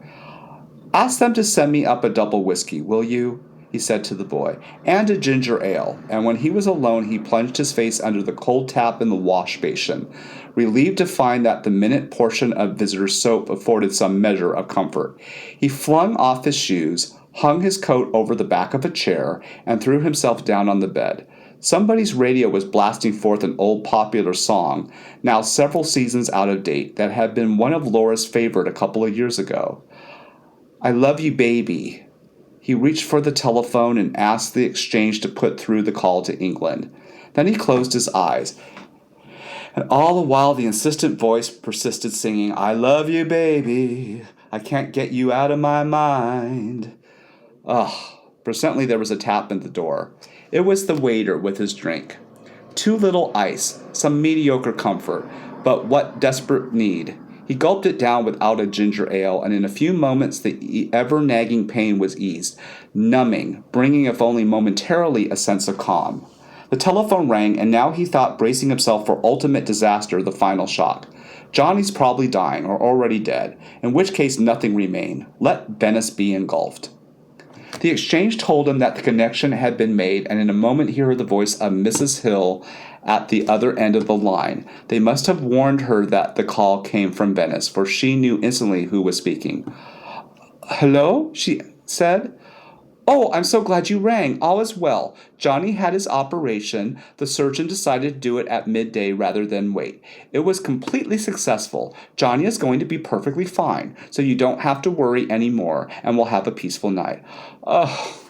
Ask them to send me up a double whiskey, will you? He said to the boy, and a ginger ale, and when he was alone he plunged his face under the cold tap in the wash basin, relieved to find that the minute portion of visitor soap afforded some measure of comfort. He flung off his shoes, hung his coat over the back of a chair, and threw himself down on the bed. Somebody's radio was blasting forth an old popular song, now several seasons out of date, that had been one of Laura's favorite a couple of years ago. I love you, baby. He reached for the telephone and asked the exchange to put through the call to England. Then he closed his eyes, and all the while the insistent voice persisted singing, I love you, baby. I can't get you out of my mind. Presently there was a tap at the door. It was the waiter with his drink. Too little ice, some mediocre comfort, but what desperate need. He gulped it down without a ginger ale, and in a few moments the ever-nagging pain was eased, numbing, bringing if only momentarily a sense of calm. The telephone rang, and now he thought, bracing himself for ultimate disaster, the final shock. Johnny's probably dying, or already dead, in which case nothing remained. Let Venice be engulfed. The exchange told him that the connection had been made, and in a moment he heard the voice of Mrs. Hill at the other end of the line. They must have warned her that the call came from Venice, for she knew instantly who was speaking. Hello, she said. Oh, I'm so glad you rang. All is well. Johnny had his operation. The surgeon decided to do it at midday rather than wait. It was completely successful. Johnny is going to be perfectly fine, so you don't have to worry any more, and we'll have a peaceful night. Oh,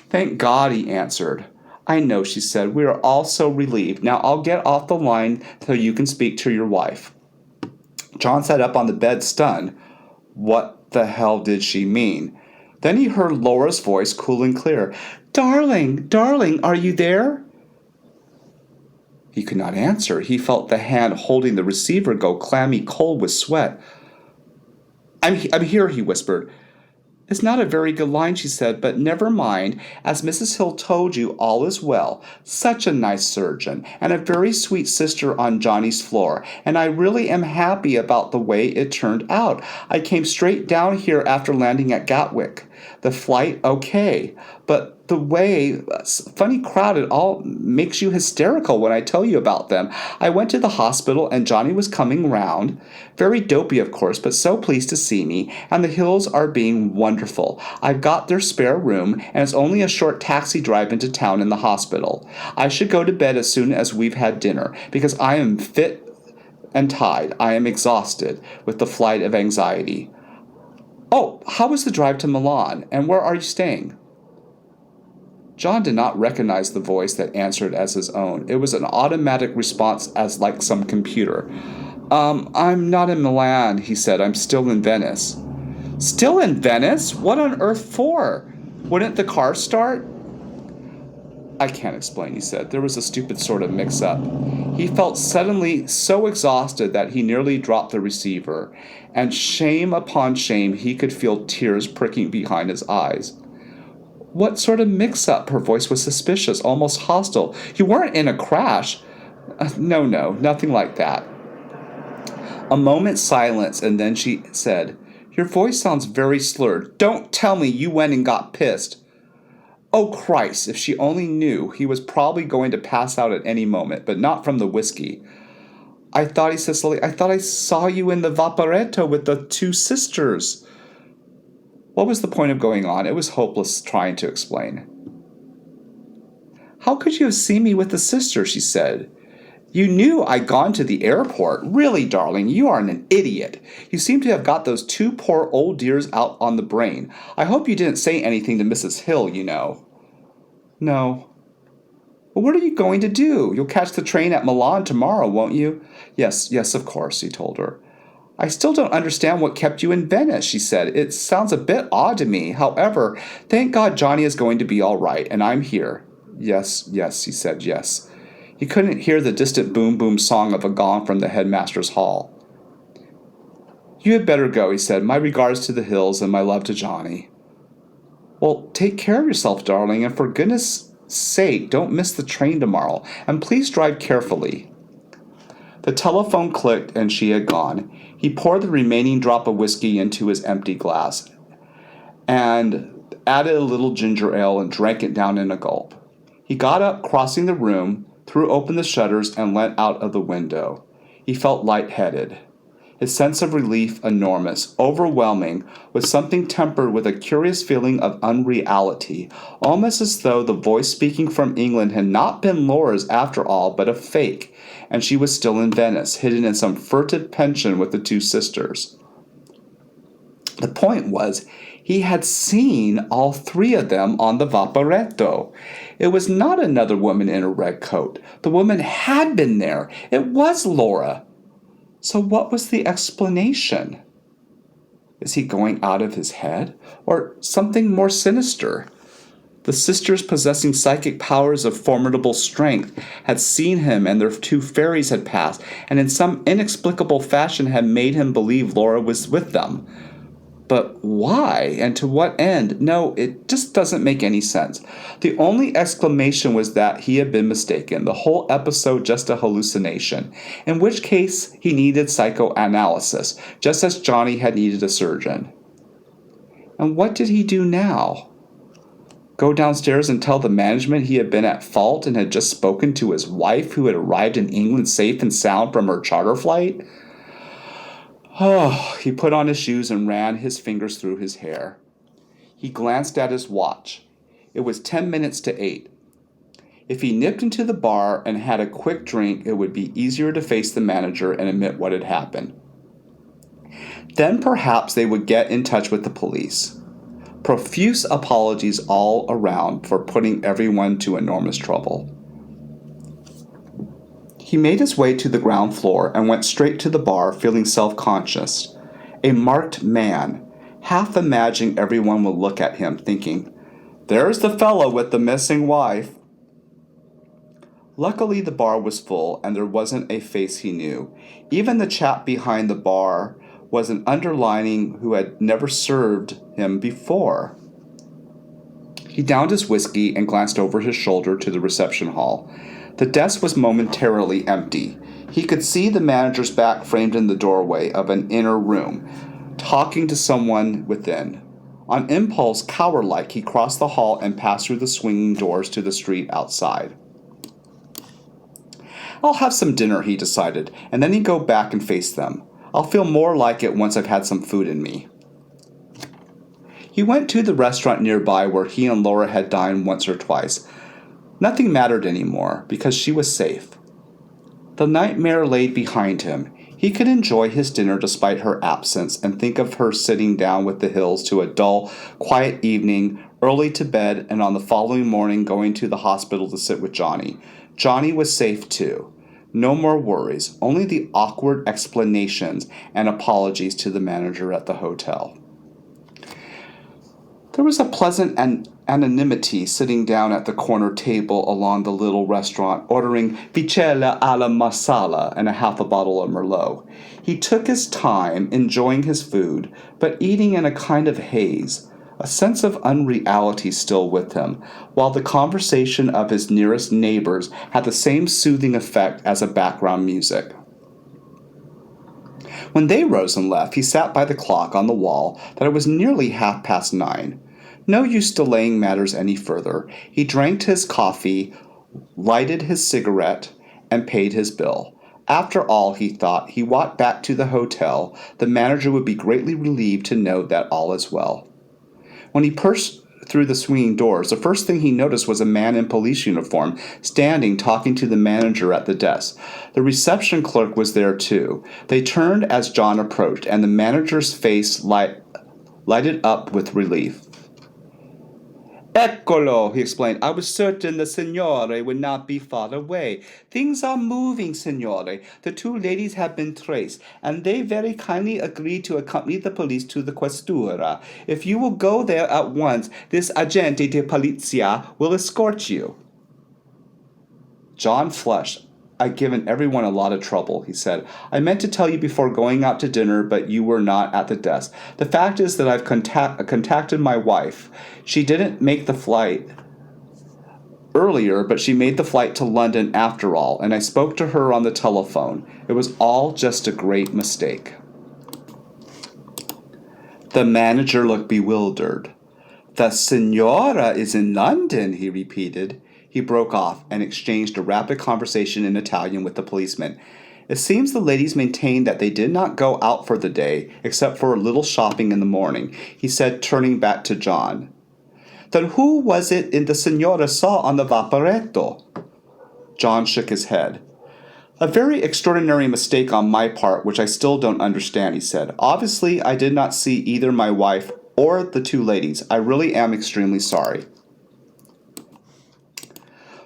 thank God, he answered. I know, she said. We are all so relieved. Now I'll get off the line so you can speak to your wife. John sat up on the bed, stunned. What the hell did she mean? Then he heard Laura's voice, cool and clear. Darling, darling, are you there? He could not answer. He felt the hand holding the receiver go clammy cold with sweat. I'm here, he whispered. It's not a very good line, she said, but never mind. As Mrs. Hill told you, all is well. Such a nice surgeon, and a very sweet sister on Johnny's floor, and I really am happy about the way it turned out. I came straight down here after landing at Gatwick. The flight, okay, but the way, funny crowd, it all makes you hysterical when I tell you about them. I went to the hospital and Johnny was coming round. Very dopey, of course, but so pleased to see me, and the Hills are being wonderful. I've got their spare room, and it's only a short taxi drive into town in the hospital. I should go to bed as soon as we've had dinner, because I am fit and tied. I am exhausted with the flight of anxiety. Oh, how was the drive to Milan, and where are you staying? John did not recognize the voice that answered as his own. It was an automatic response, as like some computer. I'm not in Milan, he said. I'm still in Venice. Still in Venice? What on earth for? Wouldn't the car start? I can't explain, he said. There was a stupid sort of mix-up. He felt suddenly so exhausted that he nearly dropped the receiver, and shame upon shame he could feel tears pricking behind his eyes. What sort of mix-up? Her voice was suspicious, almost hostile. You weren't in a crash. No, nothing like that. A moment's silence, and then she said, Your voice sounds very slurred. Don't tell me you went and got pissed. Oh, Christ, if she only knew. He was probably going to pass out at any moment, but not from the whiskey. I thought, he said slowly, I thought I saw you in the Vaporetto with the two sisters. What was the point of going on? It was hopeless trying to explain. How could you have seen me with the sister, she said. You knew I'd gone to the airport. Really, darling, you are an idiot. You seem to have got those two poor old dears out on the brain. I hope you didn't say anything to Mrs. Hill, you know. No. Well, what are you going to do? You'll catch the train at Milan tomorrow, won't you? Yes, of course, he told her. I still don't understand what kept you in Venice, she said. It sounds a bit odd to me. However, thank God Johnny is going to be all right, and I'm here. Yes, he said, yes. He couldn't hear the distant boom-boom song of a gong from the headmaster's hall. You had better go, he said. My regards to the Hills and my love to Johnny. Well, take care of yourself, darling, and for goodness' sake, don't miss the train tomorrow, and please drive carefully. The telephone clicked, and she had gone. He poured the remaining drop of whiskey into his empty glass and added a little ginger ale and drank it down in a gulp. He got up, crossing the room, threw open the shutters, and leant out of the window. He felt lightheaded. His sense of relief enormous, overwhelming, with something tempered with a curious feeling of unreality, almost as though the voice speaking from England had not been Laura's after all, but a fake, and she was still in Venice, hidden in some furtive pension with the two sisters. The point was, he had seen all three of them on the Vaporetto. It was not another woman in a red coat. The woman had been there. It was Laura. So what was the explanation? Is he going out of his head? Or something more sinister? The sisters, possessing psychic powers of formidable strength, had seen him, and their two fairies had passed, and in some inexplicable fashion had made him believe Laura was with them. But why, and to what end? No, it just doesn't make any sense. The only exclamation was that he had been mistaken, the whole episode just a hallucination, in which case he needed psychoanalysis, just as Johnny had needed a surgeon. And what did he do now? Go downstairs and tell the management he had been at fault and had just spoken to his wife, who had arrived in England safe and sound from her charter flight? Oh, he put on his shoes and ran his fingers through his hair. He glanced at his watch. It was 10 minutes to 8. If he nipped into the bar and had a quick drink, it would be easier to face the manager and admit what had happened. Then perhaps they would get in touch with the police. Profuse apologies all around for putting everyone to enormous trouble. He made his way to the ground floor and went straight to the bar, feeling self-conscious. A marked man, half imagining everyone would look at him, thinking, "There's the fellow with the missing wife." Luckily, the bar was full, and there wasn't a face he knew. Even the chap behind the bar was an underlining who had never served him before. He downed his whiskey and glanced over his shoulder to the reception hall. The desk was momentarily empty. He could see the manager's back framed in the doorway of an inner room, talking to someone within. On impulse, coward-like, he crossed the hall and passed through the swinging doors to the street outside. "I'll have some dinner," he decided, and then he'd go back and face them. "I'll feel more like it once I've had some food in me." He went to the restaurant nearby where he and Laura had dined once or twice. Nothing mattered anymore, because she was safe. The nightmare lay behind him. He could enjoy his dinner despite her absence and think of her sitting down with the Hills to a dull, quiet evening, early to bed, and on the following morning going to the hospital to sit with Johnny. Johnny was safe too. No more worries, only the awkward explanations and apologies to the manager at the hotel. There was a pleasant anonymity sitting down at the corner table along the little restaurant, ordering bicella alla marsala and a half a bottle of Merlot. He took his time, enjoying his food, but eating in a kind of haze, a sense of unreality still with him, while the conversation of his nearest neighbors had the same soothing effect as a background music. When they rose and left, he sat by the clock on the wall that it was nearly 9:30. No use delaying matters any further. He drank his coffee, lighted his cigarette, and paid his bill. After all, he thought, he walked back to the hotel. The manager would be greatly relieved to know that all is well. When he pushed through the swinging doors, the first thing he noticed was a man in police uniform standing talking to the manager at the desk. The reception clerk was there too. They turned as John approached, and the manager's face lighted up with relief. "Eccolo," he explained. "I was certain the signore would not be far away. Things are moving, signore. The two ladies have been traced, and they very kindly agreed to accompany the police to the questura. If you will go there at once, this agente de polizia will escort you." John flushed. "I've given everyone a lot of trouble," he said. "I meant to tell you before going out to dinner, but you were not at the desk. The fact is that I've contacted my wife. She didn't make the flight earlier, but she made the flight to London after all, and I spoke to her on the telephone. It was all just a great mistake." The manager looked bewildered. "The signora is in London," he repeated. He broke off and exchanged a rapid conversation in Italian with the policeman. It seems the ladies maintained that they did not go out for the day, except for a little shopping in the morning, he said, turning back to John. "Then who was it the signora saw on the vaporetto?" John shook his head. "A very extraordinary mistake on my part, which I still don't understand," he said. "Obviously, I did not see either my wife or the two ladies. I really am extremely sorry."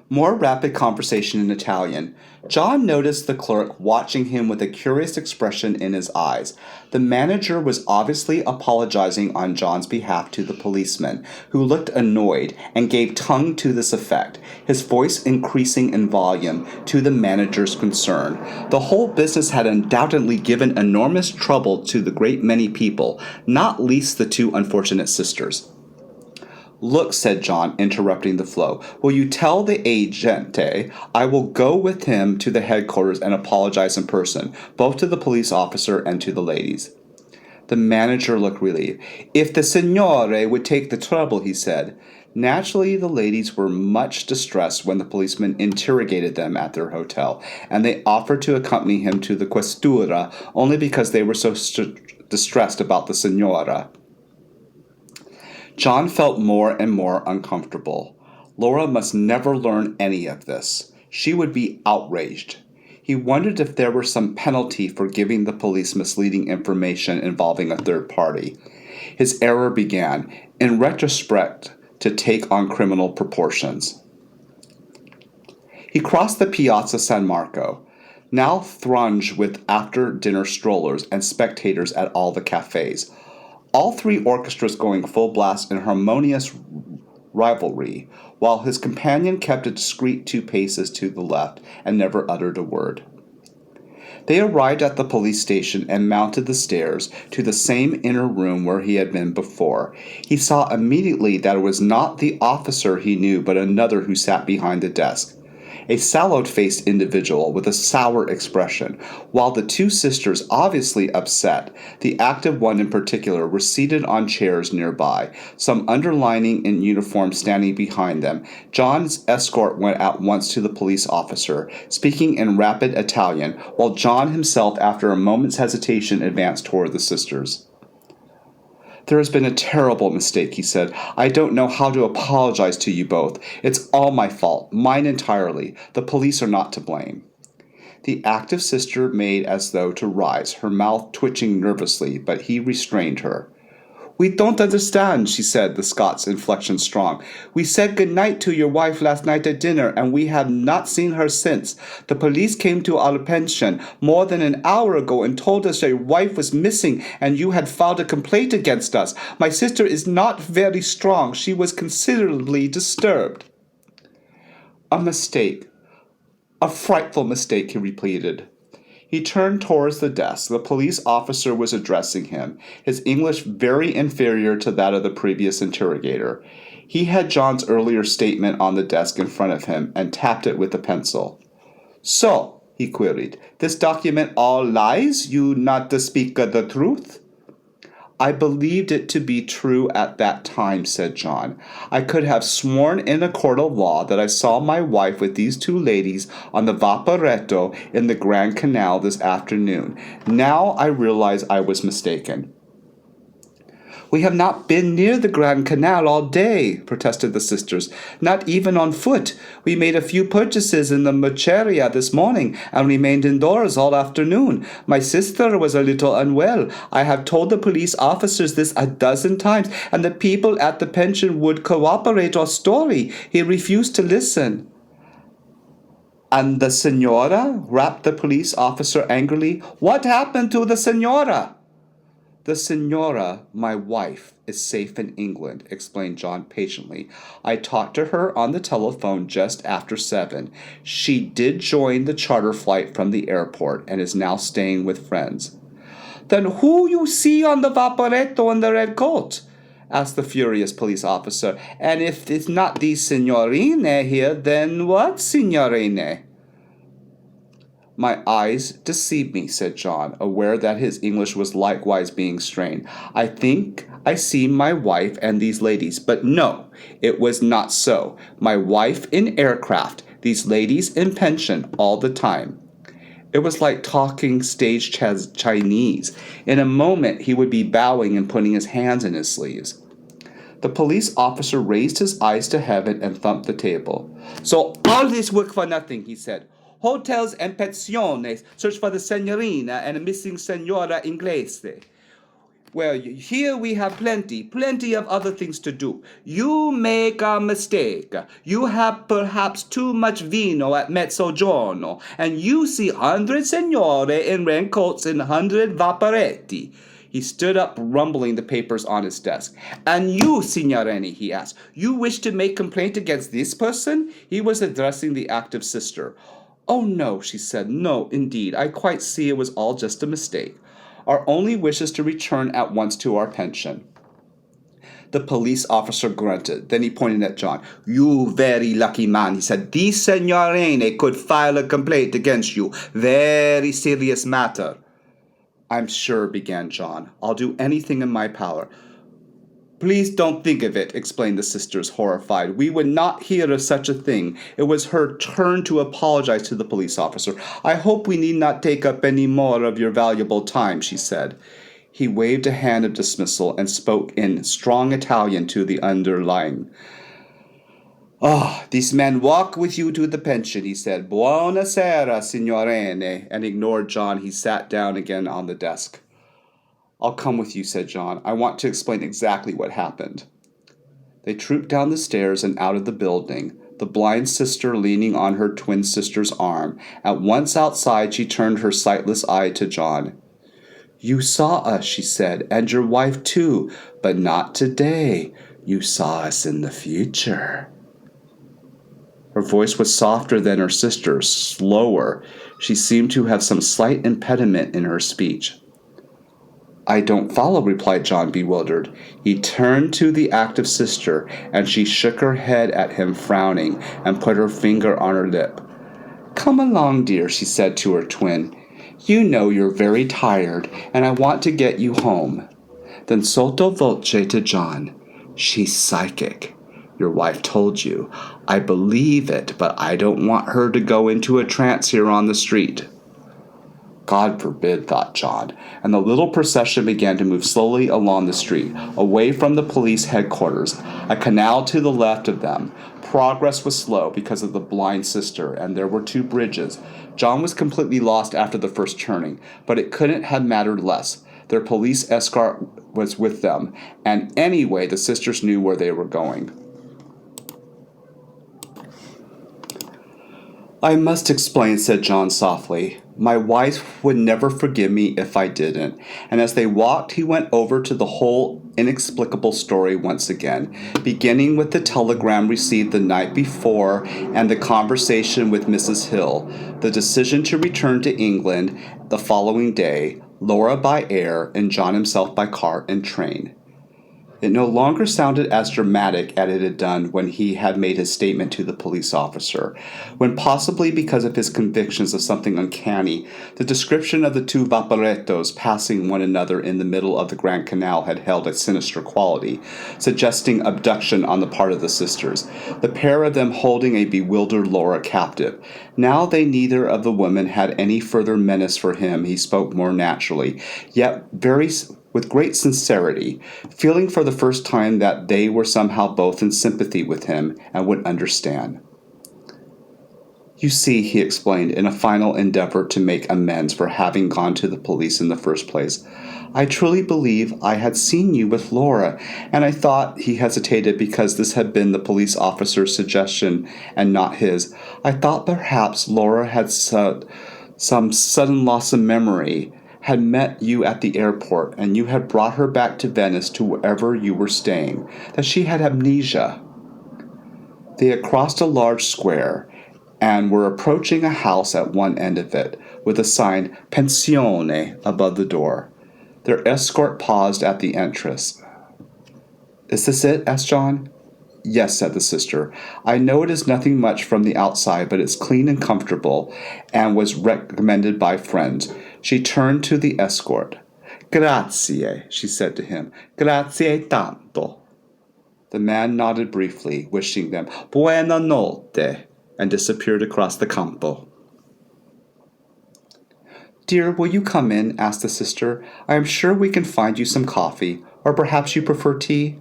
More rapid conversation in Italian. John noticed the clerk watching him with a curious expression in his eyes. The manager was obviously apologizing on John's behalf to the policeman, who looked annoyed and gave tongue to this effect, his voice increasing in volume to the manager's concern. The whole business had undoubtedly given enormous trouble to the great many people, not least the two unfortunate sisters. "Look," said John, interrupting the flow, "will you tell the agente I will go with him to the headquarters and apologize in person, both to the police officer and to the ladies?" The manager looked relieved. "If the signore would take the trouble," he said. Naturally, the ladies were much distressed when the policeman interrogated them at their hotel, and they offered to accompany him to the questura only because they were so distressed about the signora. John felt more and more uncomfortable. Laura must never learn any of this. She would be outraged. He wondered if there were some penalty for giving the police misleading information involving a third party. His error began, in retrospect, to take on criminal proportions. He crossed the Piazza San Marco, now thronged with after-dinner strollers and spectators at all the cafes. All three orchestras going full blast in harmonious rivalry, while his companion kept a discreet 2 paces to the left and never uttered a word. They arrived at the police station and mounted the stairs to the same inner room where he had been before. He saw immediately that it was not the officer he knew, but another who sat behind the desk. A sallow-faced individual with a sour expression, while the 2 sisters, obviously upset, the active one in particular, were seated on chairs nearby, some underlining in uniform standing behind them. John's escort went at once to the police officer, speaking in rapid Italian, while John himself, after a moment's hesitation, advanced toward the sisters. "There has been a terrible mistake," he said. "I don't know how to apologize to you both. It's all my fault, mine entirely. The police are not to blame." The active sister made as though to rise, her mouth twitching nervously, but he restrained her. "We don't understand," she said, the Scots inflection strong. "We said good night to your wife last night at dinner, and we have not seen her since. The police came to our pension more than an hour ago and told us your wife was missing and you had filed a complaint against us. My sister is not very strong. She was considerably disturbed." "A mistake. A frightful mistake," he repeated. He turned towards the desk. The police officer was addressing him, his English very inferior to that of the previous interrogator. He had John's earlier statement on the desk in front of him and tapped it with a pencil. "So," he queried, "this document all lies? You not to speak the truth?" "I believed it to be true at that time," said John. "I could have sworn in a court of law that I saw my wife with these 2 ladies on the Vaporetto in the Grand Canal this afternoon. Now I realize I was mistaken." "We have not been near the Grand Canal all day," protested the sisters. "Not even on foot. We made a few purchases in the Merceria this morning and remained indoors all afternoon. My sister was a little unwell. I have told the police officers this a dozen times, and the people at the pension would cooperate our story. He refused to listen." "And the senora?" rapped the police officer angrily. "What happened to the senora?" "The senora, my wife, is safe in England," explained John patiently. "I talked to her on the telephone just after 7. She did join the charter flight from the airport and is now staying with friends." "Then who you see on the Vaporetto in the red coat?" asked the furious police officer. "And if it's not the signorine here, then what signorine?" "My eyes deceive me," said John, aware that his English was likewise being strained. "I think I see my wife and these ladies, but no, it was not so. My wife in aircraft, these ladies in pension all the time." It was like talking stage Chinese. In a moment he would be bowing and putting his hands in his sleeves. The police officer raised his eyes to heaven and thumped the table. "So all this work for nothing," he said. "Hotels and pensiones search for the senorina and a missing senora inglese. Well, here we have plenty of other things to do. You make a mistake. You have perhaps too much vino at mezzogiorno, and you see 100 signore in raincoats and 100 vaporetti." He stood up, rumbling the papers on his desk. "And you, signorini," he asked, "you wish to make complaint against this person?" He was addressing the active sister. "Oh, no," she said. "No, indeed. I quite see it was all just a mistake. Our only wish is to return at once to our pension." The police officer grunted. Then he pointed at John. "You very lucky man," he said. "This signorine could file a complaint against you. Very serious matter." "I'm sure," began John. "I'll do anything in my power." "Please don't think of it," explained the sisters, horrified. "We would not hear of such a thing." It was her turn to apologize to the police officer. "I hope we need not take up any more of your valuable time," she said. He waved a hand of dismissal and spoke in strong Italian to the underlying. These men walk with you to the pension, he said. Buona sera, signorine. And ignored John. He sat down again on the desk. I'll come with you, said John. I want to explain exactly what happened. They trooped down the stairs and out of the building, the blind sister leaning on her twin sister's arm. At once outside, she turned her sightless eye to John. You saw us, she said, and your wife too, but not today. You saw us in the future. Her voice was softer than her sister's, slower. She seemed to have some slight impediment in her speech. I don't follow, replied John, bewildered. He turned to the active sister, and she shook her head at him, frowning, and put her finger on her lip. Come along, dear, she said to her twin. You know you're very tired, and I want to get you home. Then sotto voce to John. She's psychic. Your wife told you. I believe it, but I don't want her to go into a trance here on the street. God forbid, thought John, and the little procession began to move slowly along the street, away from the police headquarters, a canal to the left of them. Progress was slow because of the blind sister, and there were 2 bridges. John was completely lost after the first turning, but it couldn't have mattered less. Their police escort was with them, and anyway, the sisters knew where they were going. I must explain, said John softly. My wife would never forgive me if I didn't. And as they walked, he went over to the whole inexplicable story once again, beginning with the telegram received the night before and the conversation with Mrs. Hill, the decision to return to England the following day, Laura by air and John himself by car and train. It no longer sounded as dramatic as it had done when he had made his statement to the police officer, when possibly because of his convictions of something uncanny, the description of the 2 vaporettos passing one another in the middle of the Grand Canal had held a sinister quality, suggesting abduction on the part of the sisters, the pair of them holding a bewildered Laura captive. Now they neither of the women had any further menace for him. He spoke more naturally, yet with great sincerity, feeling for the first time that they were somehow both in sympathy with him and would understand. You see, he explained in a final endeavor to make amends for having gone to the police in the first place, I truly believe I had seen you with Laura, and I thought, he hesitated because this had been the police officer's suggestion and not his, I thought perhaps Laura had some sudden loss of memory, had met you at the airport, and you had brought her back to Venice to wherever you were staying, that she had amnesia. They had crossed a large square, and were approaching a house at one end of it, with a sign Pensione above the door. Their escort paused at the entrance. Is this it? Asked John. Yes, said the sister. I know it is nothing much from the outside, but it's clean and comfortable, and was recommended by friends. She turned to the escort. Grazie, she said to him. Grazie tanto. The man nodded briefly, wishing them buona notte, and disappeared across the campo. Dear, will you come in? Asked the sister. I am sure we can find you some coffee, or perhaps you prefer tea?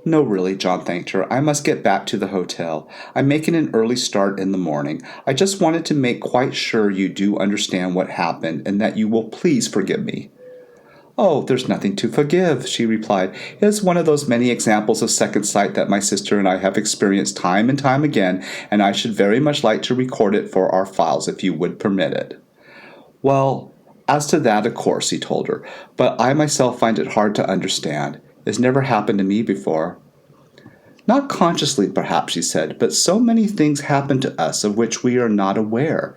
No, really, John thanked her. I must get back to the hotel. I'm making an early start in the morning. I just wanted to make quite sure you do understand what happened and that you will please forgive me. Oh, there's nothing to forgive, she replied. It is one of those many examples of second sight that my sister and I have experienced time and time again, and I should very much like to record it for our files if you would permit it. Well, as to that, of course, he told her, but I myself find it hard to understand. It's never happened to me before. Not consciously, perhaps, she said, but so many things happen to us of which we are not aware.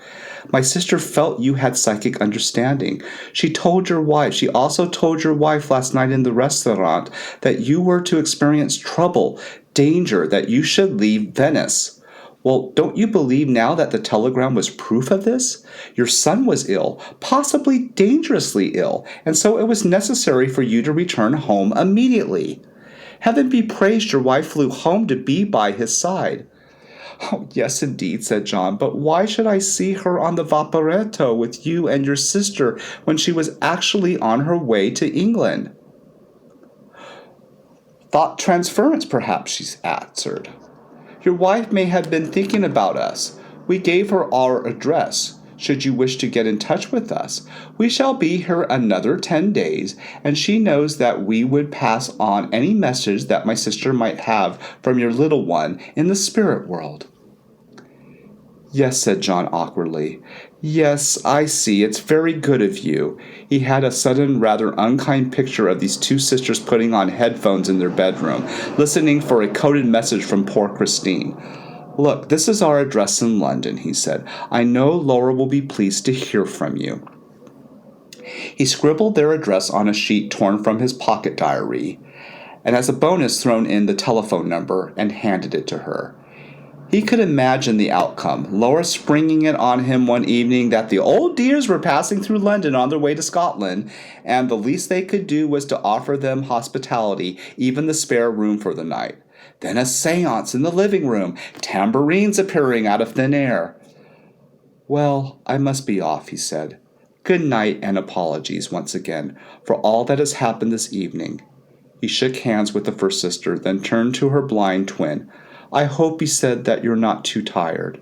My sister felt you had psychic understanding. She also told your wife last night in the restaurant that you were to experience trouble, danger, that you should leave Venice. Well, don't you believe now that the telegram was proof of this? Your son was ill, possibly dangerously ill, and so it was necessary for you to return home immediately. Heaven be praised, your wife flew home to be by his side. Oh, yes, indeed, said John, but why should I see her on the Vaporetto with you and your sister when she was actually on her way to England? Thought transference, perhaps, she answered. Your wife may have been thinking about us. We gave her our address, should you wish to get in touch with us. We shall be here another 10 days, and she knows that we would pass on any message that my sister might have from your little one in the spirit world. Yes, said John awkwardly. Yes, I see. It's very good of you. He had a sudden, rather unkind picture of these two sisters putting on headphones in their bedroom, listening for a coded message from poor Christine. Look, this is our address in London, he said. I know Laura will be pleased to hear from you. He scribbled their address on a sheet torn from his pocket diary, and as a bonus thrown in the telephone number and handed it to her. He could imagine the outcome, Laura springing it on him one evening that the old dears were passing through London on their way to Scotland, and the least they could do was to offer them hospitality, even the spare room for the night. Then a séance in the living room, tambourines appearing out of thin air. Well, I must be off, he said. Good night and apologies once again for all that has happened this evening. He shook hands with the first sister, then turned to her blind twin. I hope, he said, that you're not too tired.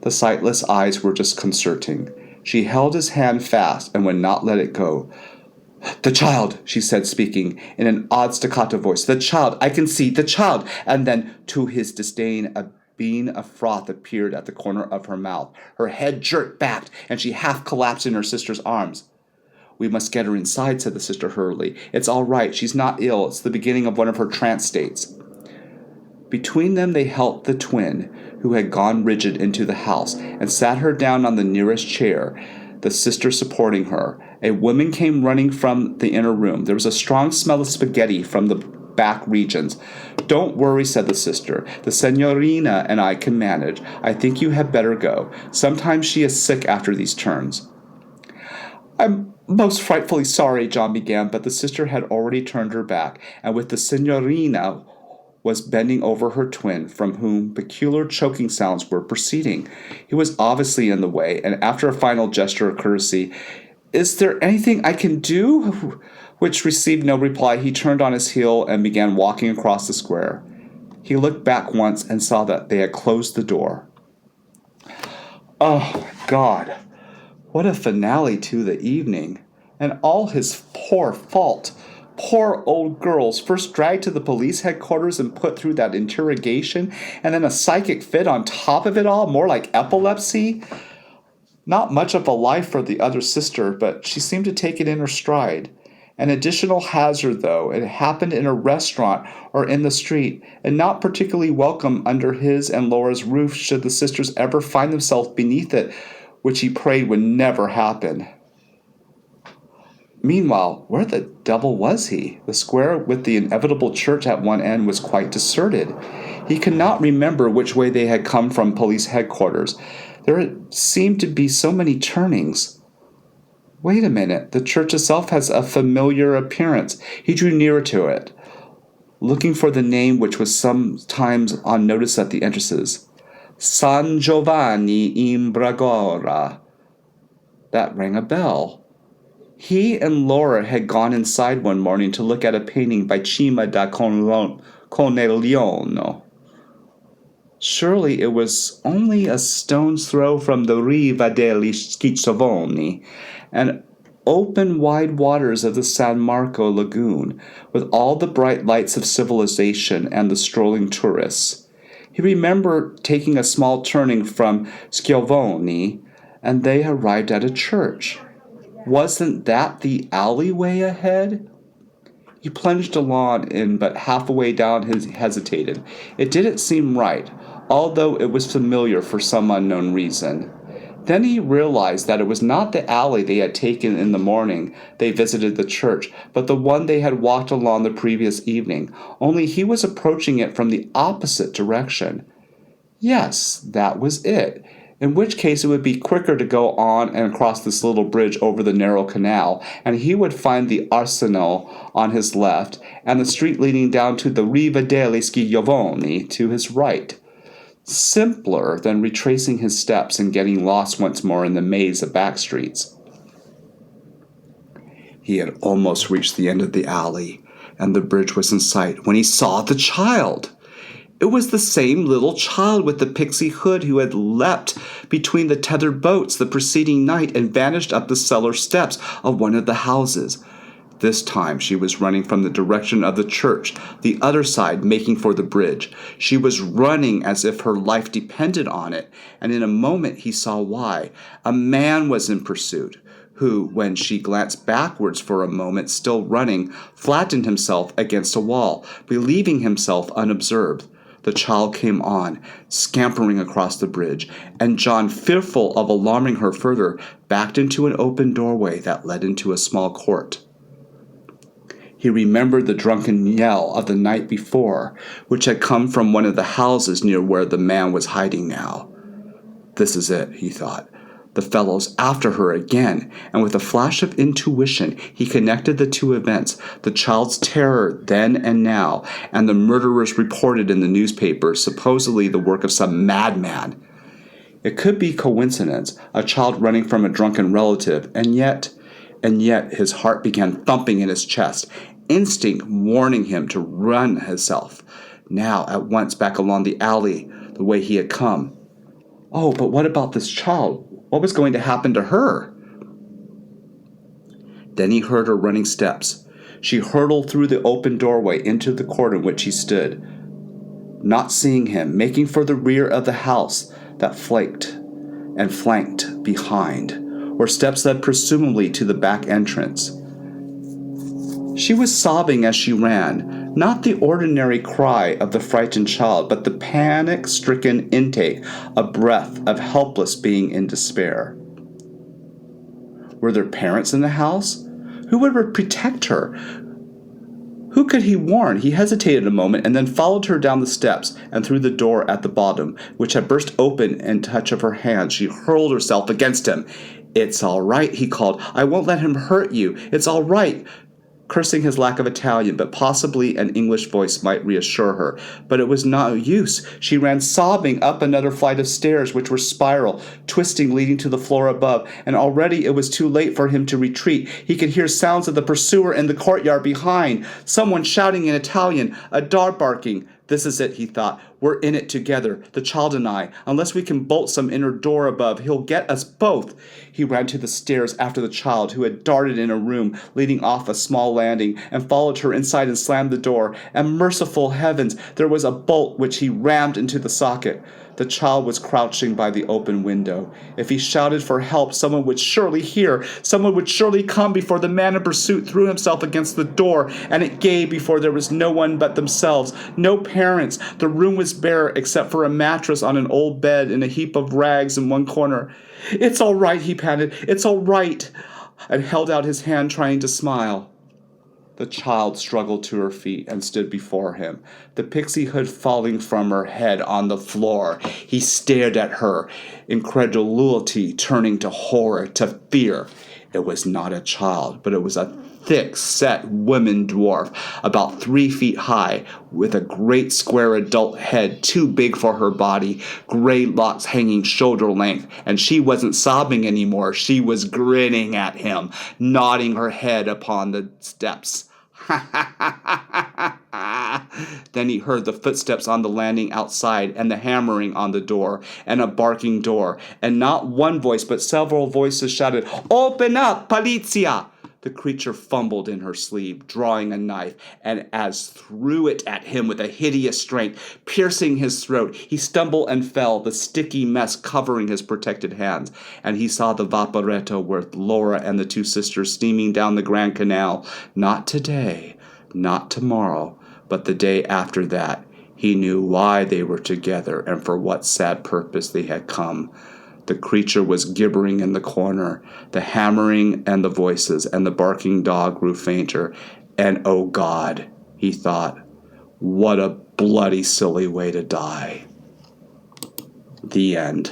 The sightless eyes were disconcerting. She held his hand fast and would not let it go. The child, she said, speaking in an odd staccato voice. The child, I can see, the child. And then, to his disdain, a bean of froth appeared at the corner of her mouth. Her head jerked back, and she half collapsed in her sister's arms. We must get her inside, said the sister hurriedly. It's all right. She's not ill. It's the beginning of one of her trance states. Between them they helped the twin, who had gone rigid, into the house, and sat her down on the nearest chair, the sister supporting her. A woman came running from the inner room. There was a strong smell of spaghetti from the back regions. Don't worry, said the sister. The Signorina and I can manage. I think you had better go. Sometimes she is sick after these turns. I'm most frightfully sorry, John began, but the sister had already turned her back, and with the Signorina was bending over her twin, from whom peculiar choking sounds were proceeding. He was obviously in the way, and after a final gesture of courtesy, Is there anything I can do? Which received no reply, he turned on his heel and began walking across the square. He looked back once and saw that they had closed the door. Oh, God, what a finale to the evening, and all his poor fault. Poor old girls, first dragged to the police headquarters and put through that interrogation, and then a psychic fit on top of it all, more like epilepsy. Not much of a life for the other sister, but she seemed to take it in her stride. An additional hazard, though. It happened in a restaurant or in the street, and not particularly welcome under his and Laura's roof should the sisters ever find themselves beneath it, which he prayed would never happen. Meanwhile, where the devil was he? The square with the inevitable church at one end was quite deserted. He could not remember which way they had come from police headquarters. There seemed to be so many turnings. Wait a minute, the church itself has a familiar appearance. He drew nearer to it, looking for the name which was sometimes on notice at the entrances. San Giovanni in Bragora. That rang a bell. He and Laura had gone inside one morning to look at a painting by Cima da Conegliano. Surely it was only a stone's throw from the Riva degli Schizovoni, and open wide waters of the San Marco lagoon, with all the bright lights of civilization and the strolling tourists. He remembered taking a small turning from Schiavoni, and they arrived at a church. Wasn't that the alleyway ahead? He plunged along and but halfway down he hesitated. It didn't seem right, although it was familiar for some unknown reason. Then he realized that it was not the alley they had taken in the morning they visited the church, but the one they had walked along the previous evening, only he was approaching it from the opposite direction. Yes, that was it. In which case it would be quicker to go on and cross this little bridge over the narrow canal, and he would find the Arsenal on his left, and the street leading down to the Riva degli Schiavoni to his right. simpler than retracing his steps and getting lost once more in the maze of back streets. He had almost reached the end of the alley, and the bridge was in sight, when he saw the child. It was the same little child with the pixie hood who had leapt between the tethered boats the preceding night and vanished up the cellar steps of one of the houses. This time she was running from the direction of the church, the other side making for the bridge. She was running as if her life depended on it, and in a moment he saw why. A man was in pursuit, who, when she glanced backwards for a moment, still running, flattened himself against a wall, believing himself unobserved. The child came on, scampering across the bridge, and John, fearful of alarming her further, backed into an open doorway that led into a small court. He remembered the drunken yell of the night before, which had come from one of the houses near where the man was hiding now. This is it, he thought. The fellow's after her again, and with a flash of intuition, he connected the two events, the child's terror then and now, and the murderers reported in the newspapers, supposedly the work of some madman. It could be coincidence, a child running from a drunken relative, and yet his heart began thumping in his chest, instinct warning him to run himself, now at once back along the alley the way he had come. Oh, but what about this child? What was going to happen to her? Then he heard her running steps. She hurtled through the open doorway into the court in which he stood, not seeing him, making for the rear of the house that flanked behind, where steps led presumably to the back entrance. She was sobbing as she ran, not the ordinary cry of the frightened child, but the panic-stricken intake, a breath of helpless being in despair. Were there parents in the house? Who would protect her? Who could he warn? He hesitated a moment and then followed her down the steps and through the door at the bottom, which had burst open in touch of her hand. She hurled herself against him. "It's all right," he called. "I won't let him hurt you. It's all right." Cursing his lack of Italian, but possibly an English voice might reassure her. But it was no use. She ran sobbing up another flight of stairs, which were spiral, twisting, leading to the floor above, and already it was too late for him to retreat. He could hear sounds of the pursuer in the courtyard behind, someone shouting in Italian, a dog barking. This is it, he thought. We're in it together, the child and I. Unless we can bolt some inner door above, he'll get us both. He ran to the stairs after the child, who had darted in a room leading off a small landing, and followed her inside and slammed the door. And merciful heavens, there was a bolt which he rammed into the socket. The child was crouching by the open window. If he shouted for help, someone would surely hear. Someone would surely come before the man in pursuit threw himself against the door, and it gave before there was no one but themselves. No parents. The room was bare except for a mattress on an old bed and a heap of rags in one corner. "It's all right," he panted. "It's all right," and held out his hand trying to smile. The child struggled to her feet and stood before him, the pixie hood falling from her head on the floor. He stared at her, incredulity turning to horror, to fear. It was not a child, but it was a thick-set woman dwarf, about 3 feet high, with a great square adult head too big for her body, gray locks hanging shoulder-length, and she wasn't sobbing anymore. She was grinning at him, nodding her head upon the steps. Then he heard the footsteps on the landing outside, and the hammering on the door, and a barking door, and not one voice but several voices shouted, "Open up, Polizia!" The creature fumbled in her sleeve, drawing a knife, and as threw it at him with a hideous strength, piercing his throat. He stumbled and fell, the sticky mess covering his protected hands, and he saw the Vaporetto with Laura and the 2 sisters steaming down the Grand Canal. Not today, not tomorrow, but the day after that. He knew why they were together and for what sad purpose they had come. The creature was gibbering in the corner. The hammering and the voices and the barking dog grew fainter. And oh God, he thought, what a bloody silly way to die. The end.